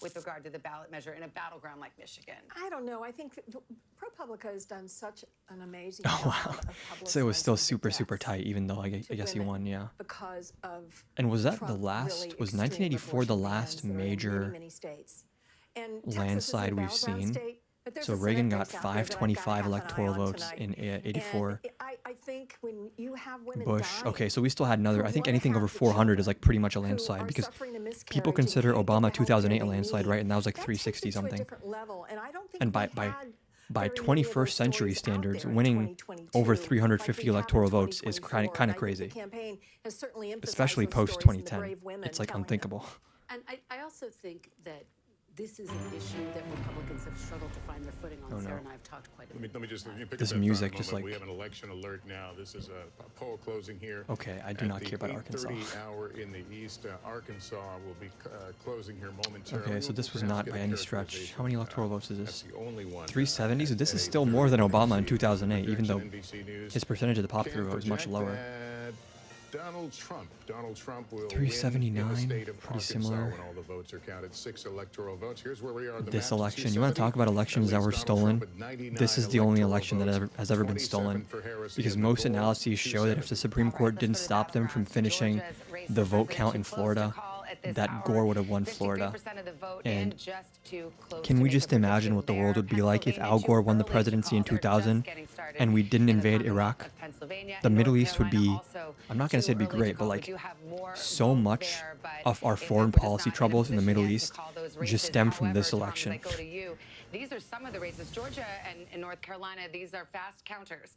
S3: with regard to the ballot measure in a battleground like Michigan?
S14: I don't know. I think ProPublica has done such an amazing
S1: Oh,
S14: job
S1: wow.
S14: of
S1: So it was still
S14: publicizing the
S1: super,
S14: deaths
S1: super tight, even though I guess he
S14: women
S1: won, yeah.
S14: because of
S1: And was that
S14: Trump
S1: the last,
S14: really
S1: was
S14: extreme
S1: 1984 the
S14: abortion
S1: last
S14: bans that are in
S1: major
S14: many states. And Texas is a
S1: landslide we've
S14: battleground
S1: seen?
S14: state, but there's
S1: So
S14: a
S1: Reagan
S14: Senate
S1: got
S14: race out there that I've got
S1: 525
S14: half an eye
S1: electoral
S14: on
S1: votes
S14: tonight.
S1: in
S14: And
S1: 84.
S14: I think when you have women
S1: Bush.
S14: dying,
S1: Okay, so we still had another.
S14: who
S1: I think
S14: wanna
S1: anything
S14: have
S1: over
S14: the
S1: 400 is
S14: children,
S1: like pretty much a
S14: who
S1: landslide
S14: are
S1: because
S14: suffering a miscarriage
S1: people
S14: and
S1: consider
S14: can't get
S1: Obama
S14: the healthcare
S1: 2008 a
S14: they
S1: landslide,
S14: need.
S1: right? And that was like
S14: That takes it
S1: 360
S14: to a
S1: something.
S14: different level, and I don't think
S1: And
S14: we
S1: by
S14: had
S1: by
S14: very many of those
S1: 21st century
S14: stories out
S1: standards,
S14: there in
S1: winning
S14: 2022,
S1: over
S14: like
S1: 350
S14: we have in
S1: electoral votes is
S14: 2024,
S1: kind
S14: and I
S1: of
S14: think
S1: crazy,
S14: the campaign has certainly emphasized
S1: especially
S14: those
S1: post
S14: stories and the
S1: 2010.
S14: brave women
S1: It's like
S14: telling them.
S1: unthinkable.
S2: And I also think that this is an issue that Republicans have struggled to find their footing on.
S1: Oh, no.
S2: Sarah and I have talked quite a bit.
S13: Let me just pick
S1: This
S13: up that
S1: music
S13: thought a
S1: just
S13: moment.
S1: like-
S13: We have an election alert now. This is a poll closing here.
S1: Okay, I do
S13: at
S1: not
S13: the
S1: care about Arkansas.
S13: 8:30 hour in the east. Arkansas will be closing here momentarily.
S1: Okay, so this was
S13: We'll
S1: not
S13: get
S1: by
S13: a
S1: any stretch.
S13: characterization.
S1: How many electoral votes is this?
S13: That's the only one.
S1: 370. So this is
S13: at
S1: still more than
S13: 8:30
S1: Obama in
S13: NBC
S1: 2008, even though
S13: NBC News
S1: his percentage of the popular
S13: can
S1: vote is much
S13: project
S1: lower.
S13: that Donald Trump will
S1: 379,
S13: win in the state of
S1: pretty
S13: Arkansas
S1: similar.
S13: when all the votes are counted. 6 electoral votes. Here's where we are on the
S1: This
S13: map.
S1: election, you want to talk about elections that were stolen? This is the only election that has ever been stolen, because most analyses show that if the Supreme Court didn't stop them from finishing the vote count in Florida, that Gore would have won Florida. And can we just imagine what the world would be like if Al Gore won the presidency in 2000 and we didn't invade Iraq? The Middle East would be, I'm not going to say it'd be great, but like so much of our foreign policy troubles in the Middle East just stem from this election.
S3: These are some of the races. Georgia and North Carolina, these are fast counters.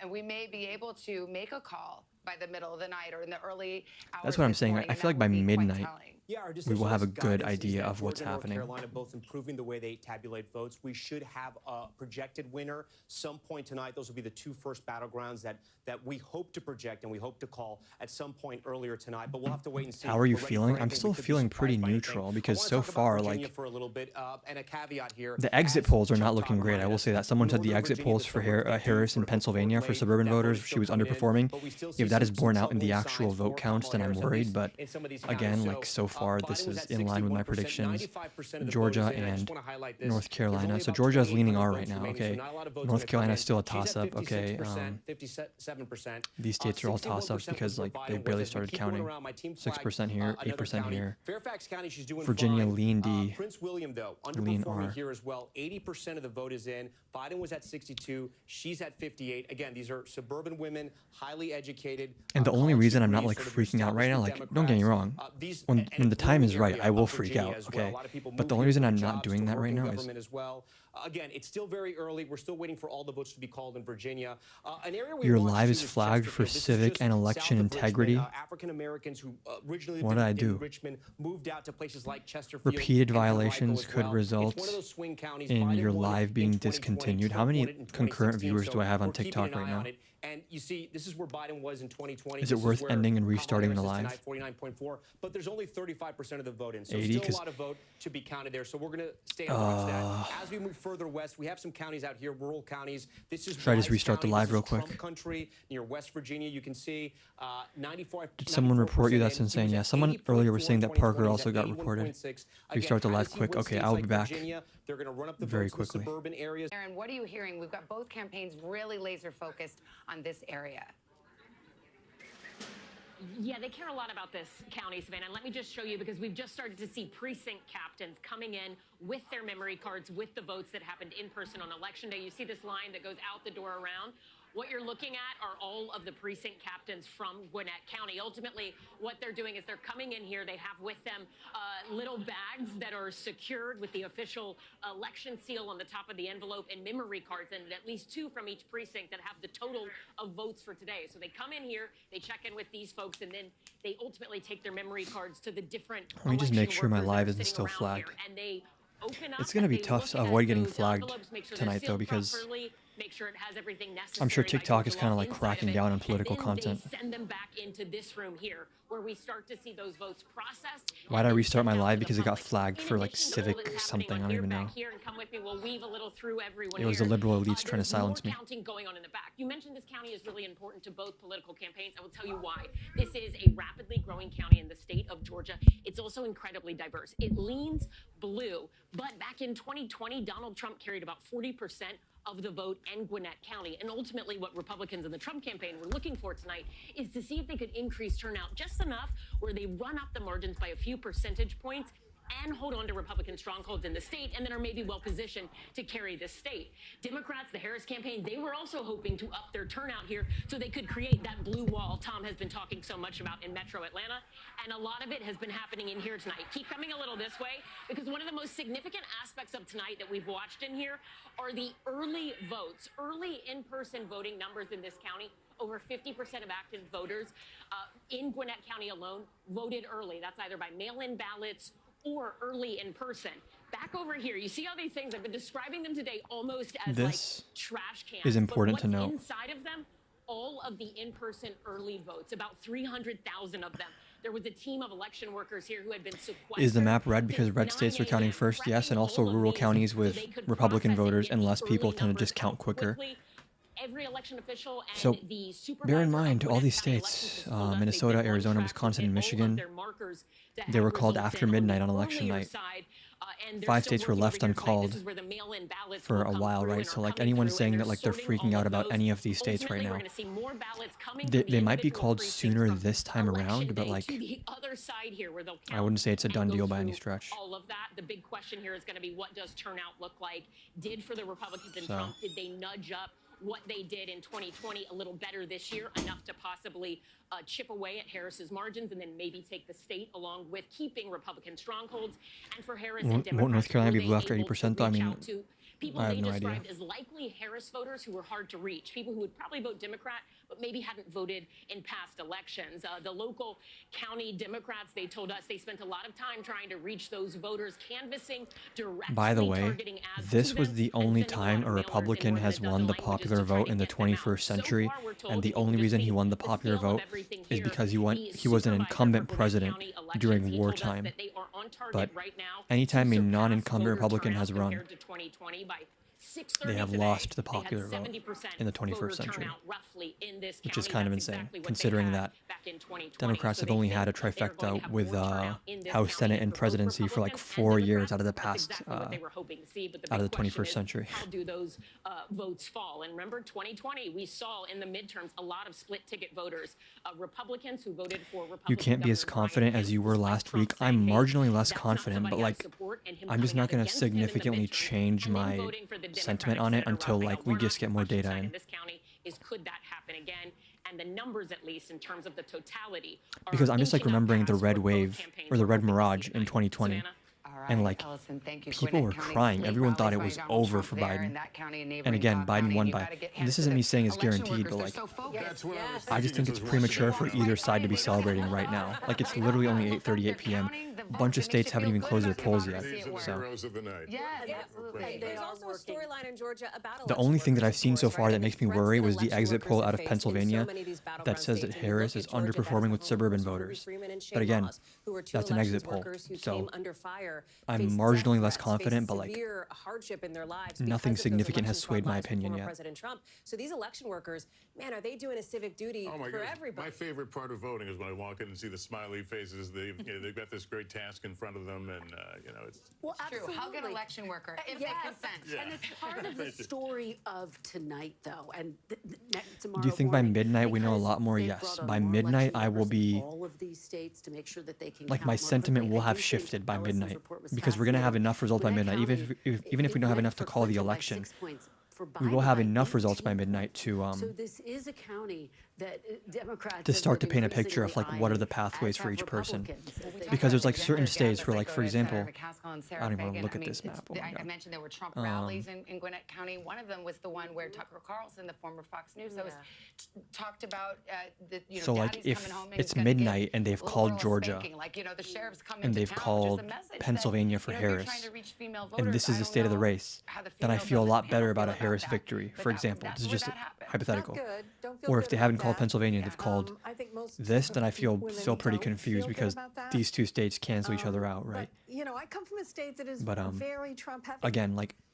S3: And we may be able to make a call by the middle of the night or in the early hours.
S1: That's what I'm
S3: this
S1: saying.
S3: morning,
S1: I
S3: and
S1: feel like
S3: that
S1: by
S3: would be quite
S1: midnight,
S3: telling.
S6: Yeah, our
S1: we will have a
S6: decisionless
S1: good
S6: guidance is
S1: idea
S6: that
S1: of what's
S6: Georgia and
S1: happening.
S6: North Carolina both improving the way they tabulate votes. We should have a projected winner some point tonight. Those will be the two first battlegrounds that we hope to project and we hope to call at some point earlier tonight. But we'll have to wait and see.
S1: How are you
S6: We're ready for
S1: feeling? I'm
S6: anything.
S1: still
S6: We could be
S1: feeling pretty
S6: surprised by anything.
S1: neutral
S6: I
S1: because
S6: wanna
S1: so
S6: talk about
S1: far,
S6: Virginia
S1: like,
S6: for a little bit, and a caveat here.
S1: the exit polls are not looking great. I will say that. Someone said the exit polls for Harris in Pennsylvania for suburban voters, she was underperforming. If that is borne out in the actual vote counts, then I'm worried. But again, like so far, this is in line with my predictions. Georgia and North Carolina. So Georgia is leaning R right now. Okay, North Carolina is still a toss-up. Okay,
S6: 57%.
S1: these states are all toss-ups because like they barely started counting. 6% here, 8% here.
S6: Fairfax County, she's doing
S1: Virginia
S6: fine.
S1: lean D.
S6: Prince William, though,
S1: Lean
S6: underperforming
S1: R.
S6: here as well. 80% of the vote is in. Biden was at 62. She's at 58. Again, these are suburban women, highly educated.
S1: And the only
S6: college
S1: reason I'm not
S6: degrees,
S1: like
S6: sort of
S1: freaking out right now, like
S6: establishment
S1: don't get me
S6: Democrats.
S1: wrong,
S6: These-
S1: when
S6: and
S1: the time is
S6: rural
S1: right,
S6: area
S1: I will
S6: of
S1: freak
S6: Virginia
S1: out.
S6: as well.
S1: Okay,
S6: A lot of people
S1: but the
S6: move
S1: only
S6: here
S1: reason
S6: for
S1: I'm
S6: jobs,
S1: not doing
S6: to
S1: that
S6: work
S1: right
S6: in
S1: now is
S6: government as well. Again, it's still very early. We're still waiting for all the votes to be called in Virginia. An area we
S1: your
S6: watched,
S1: live
S6: too,
S1: is flagged for
S6: Chesterfield. This is
S1: civic
S6: just
S1: and
S6: south
S1: election
S6: of Richmond.
S1: integrity.
S6: African Americans who originally
S1: What
S6: lived
S1: did I
S6: in
S1: do?
S6: Richmond moved out to places like Chesterfield.
S1: Repeated
S6: and Henrico
S1: violations
S6: as
S1: could
S6: well.
S1: result
S6: It's one of those swing counties.
S1: in
S6: Biden
S1: your
S6: won
S1: live
S6: in
S1: being
S6: 2020.
S1: discontinued. How
S6: Trump
S1: many
S6: won it in
S1: concurrent
S6: 2016,
S1: viewers do I have on
S6: we're keeping
S1: TikTok
S6: an
S1: right
S6: eye
S1: now?
S6: on it. And you see, this is where Biden was in 2020.
S1: Is it
S6: This
S1: worth
S6: where
S1: ending and
S6: Kamala
S1: restarting the
S6: Harris is
S1: live?
S6: tonight, 49.4. But there's only 35% of the vote in, so
S1: 80,
S6: still a
S1: 'cause-
S6: lot of vote to be counted there. So we're going to stay and watch that. As we move further west, we have some counties out here, rural counties. This is
S1: Should I just
S6: Wise
S1: restart the
S6: County.
S1: live
S6: This
S1: real
S6: is Trump
S1: quick?
S6: country near West Virginia. You can see 94.
S1: Did someone report you? That's
S6: 94%
S1: insane.
S6: in.
S1: Yeah,
S6: He
S1: someone
S6: was at
S1: earlier was
S6: 84
S1: saying
S6: in
S1: that Parker
S6: 2020.
S1: also
S6: He's at
S1: got reported.
S6: 81.6.
S1: Restart the
S6: Again,
S1: live
S6: how does he
S1: quick.
S6: win
S1: Okay,
S6: states
S1: I'll be
S6: like
S1: back
S6: Virginia? They're going to run up the
S1: very
S6: votes in the
S1: quickly.
S6: suburban areas.
S3: Aaron, what are you hearing? We've got both campaigns really laser focused on this area.
S18: Yeah, they care a lot about this county, Savannah. And let me just show you, because we've just started to see precinct captains coming in with their memory cards, with the votes that happened in person on Election Day. You see this line that goes out the door around. What you're looking at are all of the precinct captains from Gwinnett County. Ultimately, what they're doing is they're coming in here. They have with them little bags that are secured with the official election seal on the top of the envelope and memory cards, and at least 2 from each precinct that have the total of votes for today. So they come in here, they check in with these folks, and then they ultimately take their memory cards to the different
S1: Let me just make
S18: election
S1: sure my
S18: workers that
S1: live
S18: are
S1: isn't
S18: sitting
S1: still
S18: around
S1: flagged.
S18: here, and they open up
S1: It's going to
S18: and
S1: be
S18: they
S1: tough to
S18: look at
S1: avoid getting
S18: those
S1: flagged
S18: envelopes, make sure they're
S1: tonight, though,
S18: sealed
S1: because
S18: properly, make sure it has everything necessary.
S1: I'm sure
S18: by
S1: TikTok is
S18: Google
S1: kind of like
S18: inside
S1: cracking
S18: it,
S1: down on
S18: and
S1: political
S18: then
S1: content.
S18: They send them back into this room here, where we start to see those votes processed.
S1: Why did I restart my live?
S18: to the
S1: Because it got
S18: public.
S1: flagged
S18: In
S1: for like
S18: addition to all
S1: civic
S18: that's happening
S1: something. I
S18: on
S1: don't
S18: here,
S1: even know.
S18: back here, and come with me, we'll weave a little through everyone
S1: It was
S18: here.
S1: the liberal elites trying to
S18: There's
S1: silence
S18: more
S1: me.
S18: counting going on in the back. You mentioned this county is really important to both political campaigns. I will tell you why. This is a rapidly growing county in the state of Georgia. It's also incredibly diverse. It leans blue, but back in 2020, Donald Trump carried about 40% of the vote in Gwinnett County. And ultimately, what Republicans in the Trump campaign were looking for tonight is to see if they could increase turnout just enough where they run up the margins by a few percentage points and hold on to Republican strongholds in the state, and then are maybe well positioned to carry this state. Democrats, the Harris campaign, they were also hoping to up their turnout here so they could create that blue wall Tom has been talking so much about in Metro Atlanta. And a lot of it has been happening in here tonight. Keep coming a little this way, because one of the most significant aspects of tonight that we've watched in here are the early votes, early in-person voting numbers in this county. Over 50% of active voters in Gwinnett County alone voted early. That's either by mail-in ballots or early in person. Back over here, you see all these things. I've been describing them today almost as
S1: This
S18: like trash cans.
S1: is important
S18: but
S1: to
S18: what's
S1: note.
S18: Inside of them, all of the in-person early votes, about 300,000 of them. There was a team of election workers here who had been sequestered.
S1: Is the map red because red states are counting first? Yes, and also rural counties with Republican voters and less people tend to just count quicker.
S18: Every election official and
S1: So
S18: the
S1: bear in mind, all these states, Minnesota, Arizona, Wisconsin, and Michigan, they were called after midnight on election night. 5 states were left uncalled for a while, right? So like anyone saying that like they're freaking out about any of these states right now, they might be called sooner this time around, but like I wouldn't say it's a done deal by any stretch.
S18: All of that. The big question here is going to be, what does turnout look like? Did for the Republicans and
S1: So-
S18: Trump, did they nudge up what they did in 2020 a little better this year, enough to possibly chip away at Harris's margins and then maybe take the state along with keeping Republican strongholds? And for Harris and
S1: Won't
S18: Democrats,
S1: North Carolina
S18: were
S1: be
S18: they
S1: blue after
S18: able to
S1: 80% though? I
S18: reach
S1: mean,
S18: out to people
S1: I have
S18: they
S1: no idea.
S18: described as likely Harris voters who were hard to reach, people who would probably vote Democrat but maybe hadn't voted in past elections. The local county Democrats, they told us they spent a lot of time trying to reach those voters, canvassing directly,
S1: By the way,
S18: targeting ads
S1: this
S18: to
S1: was
S18: them,
S1: the
S18: and
S1: only
S18: sending
S1: time a Republican has won the popular vote in the 21st century, and the only reason he won the popular vote is because he was an incumbent president during wartime. But anytime a non-incumbent Republican has run, they have lost the popular vote in the 21st century, which is kind of insane, considering that Democrats have only had a trifecta with House, Senate, and presidency for like 4 years out of the past, out of the 21st century.
S18: How do those votes fall? And remember, 2020, we saw in the midterms a lot of split-ticket voters, Republicans who voted for Republican.
S1: You can't be as confident as you were last week. I'm marginally less confident, but like I'm just not going to significantly change my sentiment on it until like we just get more data in.
S18: This county is, could that happen again? And the numbers, at least in terms of the totality, are
S1: Because I'm just like
S18: inching up
S1: remembering the
S18: fast
S1: red
S18: for both
S1: wave
S18: campaigns
S1: or the
S18: for
S1: red
S18: Republican
S1: mirage
S18: seat
S1: in
S18: night.
S1: 2020.
S18: Savannah?
S1: And like
S3: Ellison, thank you.
S1: people were
S3: Gwinnett County
S1: crying.
S3: sleep
S1: Everyone thought it
S3: rallies
S1: was
S3: where Donald
S1: over
S3: Trump
S1: for
S3: there
S1: Biden.
S3: in that county and
S1: And
S3: neighboring
S1: again,
S3: Cobb
S1: Biden
S3: County,
S1: won
S3: you
S1: by.
S3: gotta get
S1: And this
S3: hands
S1: isn't
S3: to
S1: me
S3: the
S1: saying it's
S3: election
S1: guaranteed,
S3: workers.
S1: but
S3: They're
S1: like
S3: so focused.
S13: That's what I was
S1: I just think it's premature for either side to be celebrating right now. Like it's literally only 8:38 p.m. A bunch of states haven't even closed their polls yet.
S13: These are the
S1: So
S13: heroes of the night.
S3: Yes, absolutely.
S5: And there's also a storyline in Georgia about
S1: the only thing that I've seen so far that makes me worry was the exit poll out of Pennsylvania that says that Harris is underperforming with suburban voters. But again, that's an exit poll. So I'm marginally less confident, but like
S5: hardship in their lives
S1: nothing
S5: because of those
S1: significant has
S5: election
S1: swayed my
S5: fraud laws from
S1: opinion
S5: former
S1: yet.
S5: President Trump. So these election workers, man, are they doing a civic duty
S13: Oh my
S5: for
S13: God.
S5: everybody?
S13: My favorite part of voting is when I walk in and see the smiley faces. They've got this great task in front of them, and it's.
S2: Well,
S3: It's true. Hug an
S2: absolutely.
S3: election worker if
S2: Yes.
S3: they consent.
S13: Yeah.
S2: And it's part of the
S13: Thank you.
S2: story of tonight, though. And tomorrow
S1: Do you think by
S2: morning,
S1: midnight we know a
S2: because
S1: lot more?
S2: they've
S1: Yes.
S2: brought on
S1: By
S2: more
S1: midnight,
S2: election
S1: I will
S2: workers in
S1: be
S2: all of these states to make sure that they can
S1: like
S2: count
S1: my
S2: more
S1: sentiment
S2: quickly.
S1: will
S2: I
S1: have
S2: do think
S1: shifted by
S2: Ellison's
S1: midnight
S2: report was
S1: because we're going to have
S2: fascinating.
S1: enough results by
S2: Gwinnett
S1: midnight.
S2: County,
S1: Even if we don't have
S2: it
S1: enough to
S2: went
S1: call the
S2: for Clinton by
S1: election,
S2: 6 points, for
S1: we will
S2: Biden
S1: have
S2: by
S1: enough results
S2: 18
S1: by midnight to
S2: So this is a county that Democrats
S1: to
S2: have
S1: start to
S2: been
S1: paint a picture of like
S2: increasingly
S1: what are the
S2: eyeing,
S1: pathways
S2: as
S1: for
S2: have
S1: each person.
S2: Republicans, as they
S1: Because there's like
S3: Denver,
S1: certain
S3: again,
S1: states
S3: as
S1: where
S3: I
S1: like
S3: go
S1: for
S3: to
S1: example,
S3: Senator McCaskill and Sarah
S1: I don't even want to
S3: Fagan,
S1: look at
S3: mean,
S1: this map. Oh my
S3: I
S1: God.
S3: mentioned there were Trump rallies in Gwinnett County. One of them was the one where Tucker Carlson, the former Fox News host, talked about the
S1: So like
S3: daddy's
S1: if
S3: coming home and
S1: it's
S3: he's gonna give
S1: midnight and they've
S3: little
S1: called
S3: girls
S1: Georgia
S3: spanking. Like, the sheriff's coming
S1: and
S3: to
S1: they've
S3: town,
S1: called
S3: which is a message that,
S1: Pennsylvania for
S3: if you're
S1: Harris,
S3: trying to reach female
S1: and
S3: voters,
S1: this is
S3: I
S1: the
S3: don't
S1: state of the
S3: know
S1: race,
S3: how the
S1: then I
S3: females
S1: feel a
S3: on this
S1: lot
S3: panel
S1: better
S3: feel
S1: about a
S3: about
S1: Harris
S3: that.
S1: victory,
S3: But
S1: for
S3: that-
S1: example.
S3: that's
S1: This is
S3: where
S1: just
S3: that happened.
S1: hypothetical.
S14: Not good. Don't feel
S1: Or
S14: good
S1: if they
S14: about
S1: haven't called
S14: that.
S1: Pennsylvania, they've called
S14: I think most
S1: this, then I feel
S14: women
S1: still pretty
S14: don't
S1: confused
S14: feel good
S1: because
S14: about that.
S1: these two states cancel each other out, right?
S14: But, I come from a state that is
S1: But
S14: very Trump heavy.
S1: again, like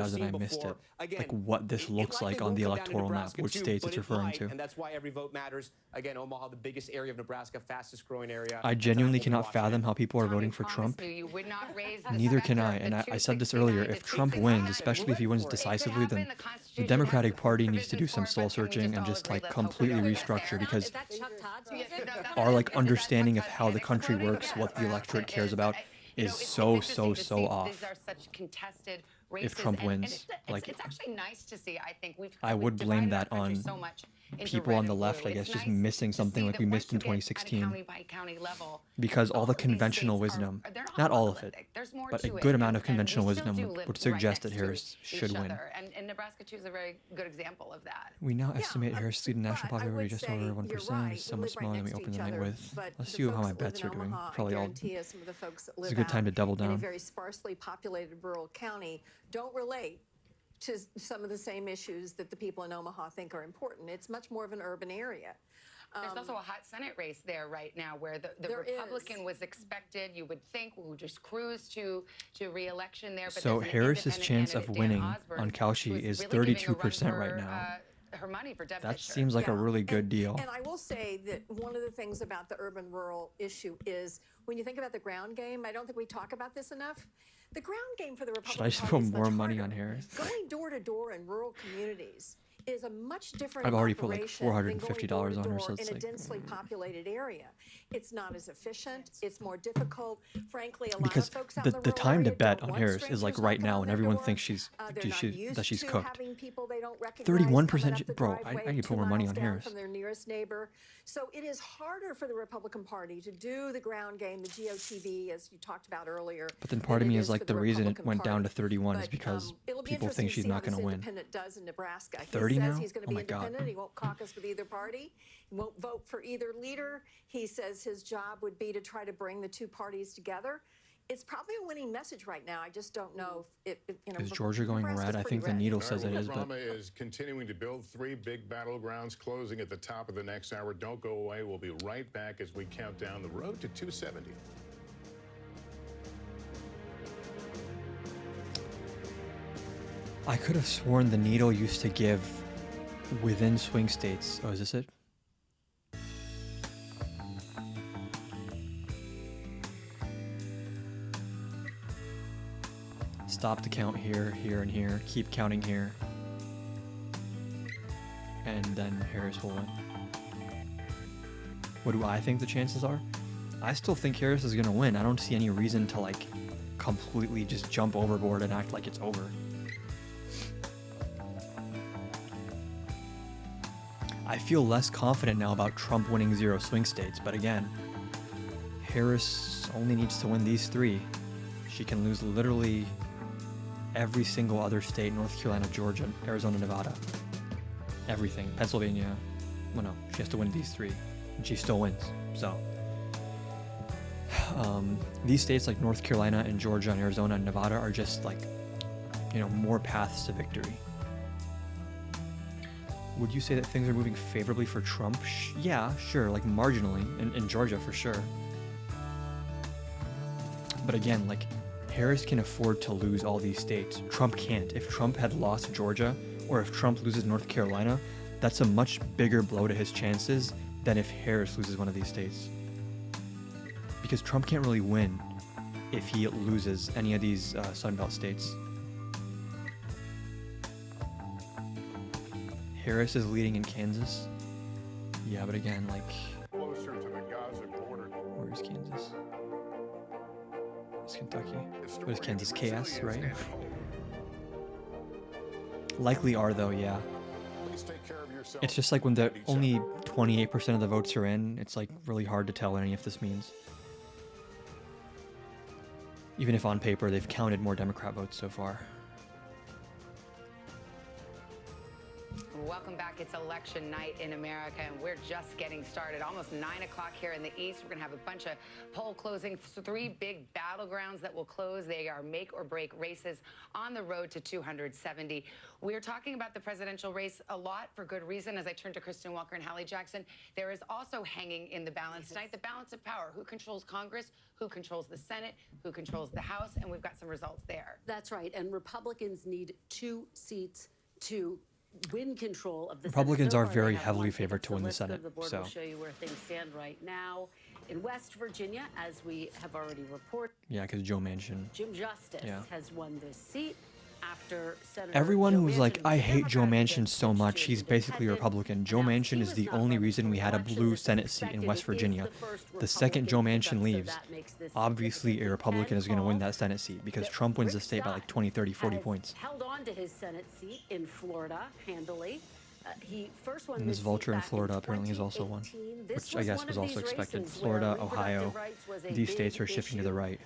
S1: does and I
S6: seen
S1: missed
S6: before.
S1: it.
S6: Again,
S1: Like what this
S6: it
S1: looks
S6: likely
S1: like on
S6: will
S1: the
S6: come down to
S1: electoral map,
S6: Nebraska
S1: which
S6: too,
S1: states
S6: but
S1: it's
S6: it
S1: referring
S6: might,
S1: to.
S6: and that's why every vote matters. Again, Omaha, the biggest area of Nebraska, fastest growing area.
S1: I genuinely cannot fathom how people are voting for Trump.
S3: You would not raise the
S1: Neither can
S3: specter
S1: I.
S3: of
S1: And
S3: the
S1: I said this earlier.
S3: 269
S1: If
S3: to
S1: Trump
S3: 265.
S1: wins, especially if he wins decisively, then the Democratic Party needs to do some soul searching and just like completely restructure, because
S5: Is that Chuck Todd's music?
S1: our like understanding of how the country works, what the electorate cares about, is so off.
S3: These are such contested races.
S1: If Trump
S3: and
S1: wins,
S3: it's
S1: like
S3: actually nice to see. I think
S1: I would blame that
S3: divided our country
S1: on
S3: so much into
S1: people
S3: red
S1: on the
S3: and
S1: left,
S3: blue.
S1: I guess,
S3: It's
S1: just
S3: nice
S1: missing
S3: to
S1: something
S3: see
S1: like
S3: that
S1: we
S3: once
S1: missed in
S3: you get at a
S1: 2016.
S3: county by county level,
S1: Because all the
S3: both of these
S1: conventional
S3: states
S1: wisdom,
S3: they're
S1: not all of it,
S3: monolithic. There's more
S1: but a
S3: to it,
S1: good amount
S3: and-
S1: of conventional
S3: and we still
S1: wisdom
S3: do live
S1: would
S3: right
S1: suggest that
S3: next to
S1: Harris
S3: each
S1: should win.
S3: other. And Nebraska 2 is a very good example of that.
S1: We now estimate Harris to lead national
S14: but I
S1: popularity
S14: would
S1: just
S14: say
S1: over
S14: you're
S1: 1%,
S14: right.
S1: is
S14: We
S1: somewhat
S14: live right
S1: smaller than we
S14: next to
S1: opened
S14: each
S1: the night
S14: other,
S1: with.
S14: but
S1: Let's
S14: the
S1: see how
S14: folks
S1: my
S14: that live
S1: bets
S14: in
S1: are doing.
S14: Omaha,
S1: Probably
S14: I
S1: all.
S14: guarantee you some of the folks that
S1: It's a
S14: live
S1: good time to
S14: out
S1: double
S14: in a
S1: down.
S14: very sparsely populated rural county don't relate to some of the same issues that the people in Omaha think are important. It's much more of an urban area.
S3: There's also a hot Senate race there right now where the
S14: There
S3: Republican was expected, you would think, would just cruise to re-election there. But
S1: So
S3: there's an
S1: Harris's
S3: independent
S1: chance of
S3: candidate, Dan
S1: winning
S3: Osborne,
S1: on Cauchy
S3: who's
S1: is
S3: really giving a run
S1: 32% right
S3: for,
S1: now.
S3: her money for Deb
S1: That
S3: Fischer.
S1: seems like a really good deal.
S14: And I will say that one of the things about the urban-rural issue is when you think about the ground game, I don't think we talk about this enough. The ground game for the Republican
S1: Should I just
S14: Party
S1: put
S14: is
S1: more
S14: much
S1: money
S14: harder.
S1: on Harris?
S14: Going door to door in rural communities is a much different
S1: I've already put like
S14: operation than going
S1: $450
S14: door to
S1: on her,
S14: door
S1: so it's
S14: in a
S1: like
S14: densely populated area. It's not as efficient. It's more difficult. Frankly, a lot
S1: because
S14: of folks out in the
S1: the
S14: rural
S1: time to
S14: area
S1: bet
S14: don't
S1: on
S14: want
S1: Harris is like
S14: strangers
S1: right
S14: knocking
S1: now,
S14: on
S1: and
S14: their
S1: everyone
S14: door.
S1: thinks she's
S14: They're not used
S1: that she's
S14: to
S1: cooked.
S14: having people they don't recognize
S1: 31%,
S14: coming up the
S1: bro. I
S14: driveway
S1: need to
S14: 2
S1: put more money
S14: miles
S1: on
S14: down
S1: Harris.
S14: from their nearest neighbor. So it is harder for the Republican Party to do the ground game, the GOTV, as you talked about earlier.
S1: But then part of
S14: than
S1: me
S14: it
S1: is like
S14: for
S1: the reason it
S14: Republican
S1: went down to
S14: Party.
S1: 31 is
S14: But,
S1: because
S14: it'll be
S1: people
S14: interesting
S1: think
S14: to
S1: she's
S14: see
S1: not
S14: how
S1: going to
S14: this
S1: win.
S14: independent does in Nebraska.
S1: 30
S14: he says
S1: now?
S14: he's going to
S1: Oh
S14: be
S1: my God.
S14: independent. He won't caucus with either party. He won't vote for either leader. He says his job would be to try to bring the two parties together. It's probably a winning message right now. I just don't know if
S1: Is Georgia going
S14: Nebraska's
S1: red? I
S14: pretty
S1: think the
S14: red.
S1: needle says it is, but
S13: Obama is continuing to build 3 big battlegrounds, closing at the top of the next hour. Don't go away. We'll be right back as we count down the road to 270.
S1: I could have sworn the needle used to give within swing states. Oh, is this it? Stop the count here, here, and here. Keep counting here. And then Harris will win. What do I think the chances are? I still think Harris is going to win. I don't see any reason to like completely just jump overboard and act like it's over. I feel less confident now about Trump winning 0 swing states, but again, Harris only needs to win these 3. She can lose literally every single other state: North Carolina, Georgia, Arizona, Nevada. Everything. Pennsylvania. Well, no, she has to win these 3, and she still wins. So, these states like North Carolina and Georgia and Arizona and Nevada are just like, more paths to victory. Would you say that things are moving favorably for Trump? Yeah, sure, like marginally, in Georgia for sure. But again, like, Harris can afford to lose all these states. Trump can't. If Trump had lost Georgia, or if Trump loses North Carolina, that's a much bigger blow to his chances than if Harris loses one of these states. Because Trump can't really win if he loses any of these Sunbelt states. Harris is leading in Kansas. Yeah, but again, like,
S13: Closer to the Gaza border.
S1: where's Kansas? It's Kentucky. What is Kansas? KS, right? Likely are though, yeah.
S13: Please take care of yourself.
S1: It's just like when the only 28% of the votes are in, it's like really hard to tell what any of this means. Even if on paper they've counted more Democrat votes so far.
S3: Welcome back. It's election night in America, and we're just getting started. Almost 9 o'clock here in the East. We're going to have a bunch of poll closing. 3 big battlegrounds that will close. They are make or break races on the road to 270. We're talking about the presidential race a lot for good reason. As I turn to Kristen Walker and Hallie Jackson, there is also hanging in the balance tonight the balance of power. Who controls Congress? Who controls the Senate? Who controls the House? And we've got some results there.
S2: That's right. And Republicans need 2 seats to win control of the
S1: Republicans
S2: Senate.
S1: are
S2: So far,
S1: very
S2: they have
S1: heavily
S2: 1.
S1: favored to
S2: The
S1: win the
S2: list of
S1: Senate,
S2: The board
S1: so.
S2: will show you where things stand right now. In West Virginia, as we have already reported,
S1: Yeah, because Joe Manchin.
S2: Jim Justice
S1: Yeah.
S2: has won this seat after Senator
S1: Everyone
S2: Joe
S1: who's like,
S2: Manchin,
S1: I
S2: the
S1: hate Joe
S2: Democrat,
S1: Manchin so much, he's basically a Republican. Joe Manchin is the only reason we had a blue Senate seat in West Virginia. The second Joe Manchin leaves, obviously a Republican is going to win that Senate seat because Trump wins the state by like 20, 30, 40
S2: has
S1: points.
S2: held on to his Senate seat in Florida handily. He first won
S1: And this
S2: seat
S1: vulture in
S2: back
S1: Florida apparently is also one,
S2: 2018. This
S1: which I guess
S2: one
S1: was
S2: of
S1: also
S2: these
S1: expected.
S2: races
S1: Florida,
S2: where
S1: Ohio,
S2: reproductive rights was a
S1: these states
S2: big
S1: are shifting to the
S2: issue.
S1: right.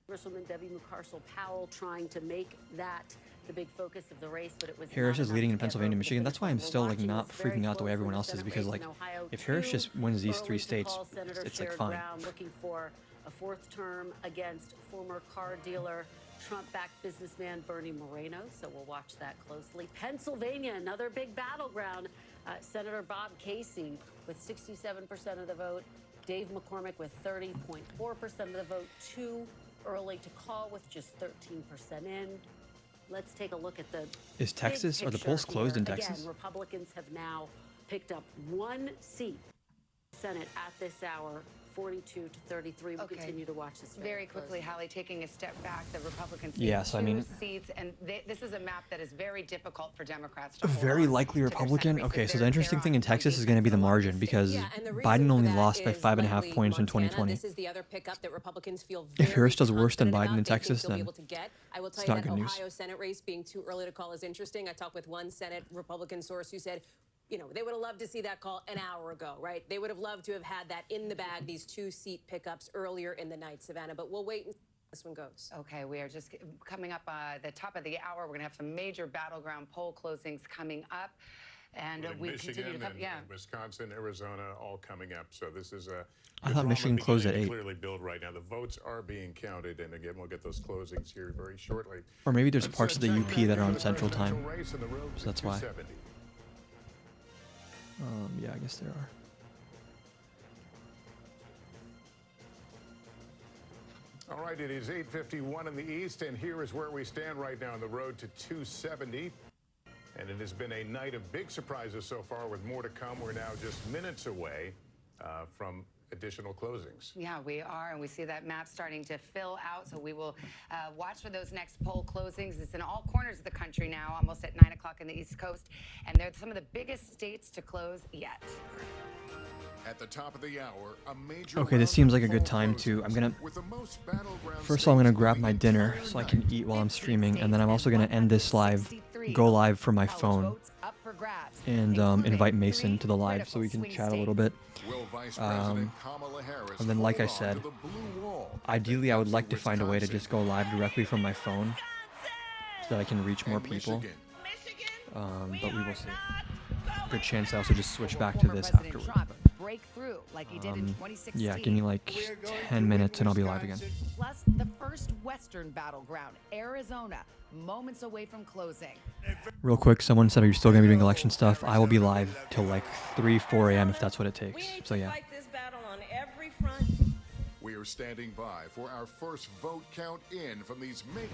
S2: Congresswoman Debbie Mucarsel-Powell trying to make that the big focus of the race, but it was
S1: Harris
S2: not
S1: is
S2: enough
S1: leading
S2: to
S1: in
S2: get
S1: Pennsylvania,
S2: her over the
S1: Michigan. That's
S2: finish
S1: why I'm
S2: line. We're
S1: still like
S2: watching
S1: not
S2: this very
S1: freaking out the way
S2: closely.
S1: everyone
S2: The
S1: else is,
S2: Senate
S1: because
S2: race
S1: like
S2: in Ohio,
S1: if Harris
S2: too
S1: just wins these
S2: early
S1: three
S2: to
S1: states,
S2: call. Senator
S1: it's like
S2: Sherrod
S1: fine.
S2: Brown looking for a fourth term against former car dealer, Trump-backed businessman Bernie Moreno. So we'll watch that closely. Pennsylvania, another big battleground. Senator Bob Casey with 67% of the vote. Dave McCormick with 30.4% of the vote. Too early to call with just 13% in. Let's take a look at the
S1: Is
S2: big
S1: Texas, are the
S2: picture
S1: polls closed in
S2: here.
S1: Texas?
S2: Again, Republicans have now picked up one seat in the Senate at this hour, 42 to 33. We'll continue to watch this
S3: Very quickly,
S2: closely.
S3: Hallie, taking a step back, the Republicans
S1: Yes,
S3: take
S1: I mean-
S3: 2 seats, and this is a map that is very difficult for Democrats to hold
S1: Very
S3: on
S1: likely
S3: to their
S1: Republican.
S3: Senate
S1: Okay,
S3: races.
S1: so the interesting thing in Texas is going to be the margin, because Biden only lost by 5.5 points in 2020.
S5: This is the other pickup that Republicans feel
S1: If
S5: very
S1: Harris does worse than
S5: confident
S1: Biden in
S5: about, they think
S1: Texas,
S5: they'll be
S1: then
S5: able to get. I will tell
S1: it's
S5: you
S1: not
S5: that
S1: good news.
S5: Ohio Senate race being too early to call is interesting. I talked with one Senate Republican source who said, you know, they would have loved to see that call an hour ago, right? They would have loved to have had that in the bag, these 2-seat pickups earlier in the night, Savannah. But we'll wait and see how this one goes.
S3: Okay, we are just coming up the top of the hour. We're going to have some major battleground poll closings coming up. And
S13: Like
S3: we
S13: Michigan
S3: continue to come,
S13: and Wisconsin, Arizona, all coming up. So this is a.
S1: I
S13: the
S1: thought
S13: drama
S1: Michigan closed at
S13: beginning
S1: 8.
S13: to Clearly build right now. The votes are being counted, and again, we'll get those closings here very shortly.
S1: Or maybe there's
S13: Let's,
S1: parts of the
S13: check
S1: UP
S13: back
S1: that are
S13: into
S1: on
S13: the
S1: Central Time.
S13: presidential race on the road
S1: So
S13: to
S1: that's why.
S13: 270.
S1: Yeah, I guess there are.
S13: All right, it is 8:51 in the East, and here is where we stand right now on the road to 270. And it has been a night of big surprises so far, with more to come. We're now just minutes away from additional closings.
S3: Yeah, we are, and we see that map starting to fill out, so we will watch for those next poll closings. It's in all corners of the country now, almost at 9 o'clock in the East Coast, and they're some of the biggest states to close yet.
S4: At the top of the hour, a major
S1: Okay, this seems like a good time to. I'm gonna.
S4: with the most battleground
S1: First of all, I'm gonna grab my dinner so I can eat while I'm streaming, and then I'm also gonna end this live, go live from my phone, and invite Mason to the live so we can chat a little bit.
S4: Will Vice President Kamala Harris
S1: And then, like I
S4: hold on
S1: said,
S4: to the blue wall
S1: ideally I would like to find a way to just go live directly from my phone so that I can reach more
S4: and
S1: people.
S4: Michigan.
S1: But we will see. Good chance I also just switch back to
S3: Former
S1: this
S3: President
S1: afterwards.
S3: Trump break through like he did in 2016.
S1: Yeah, give me like 10 minutes and I'll be live again.
S3: Plus, the first Western battleground, Arizona, moments away from closing.
S1: Real quick, someone said, are you still going to be doing election stuff? I will be live till like 3, 4 a.m. if that's what it takes. So yeah.
S9: Fight this battle on every front.
S4: We are standing by for our first vote count in from these make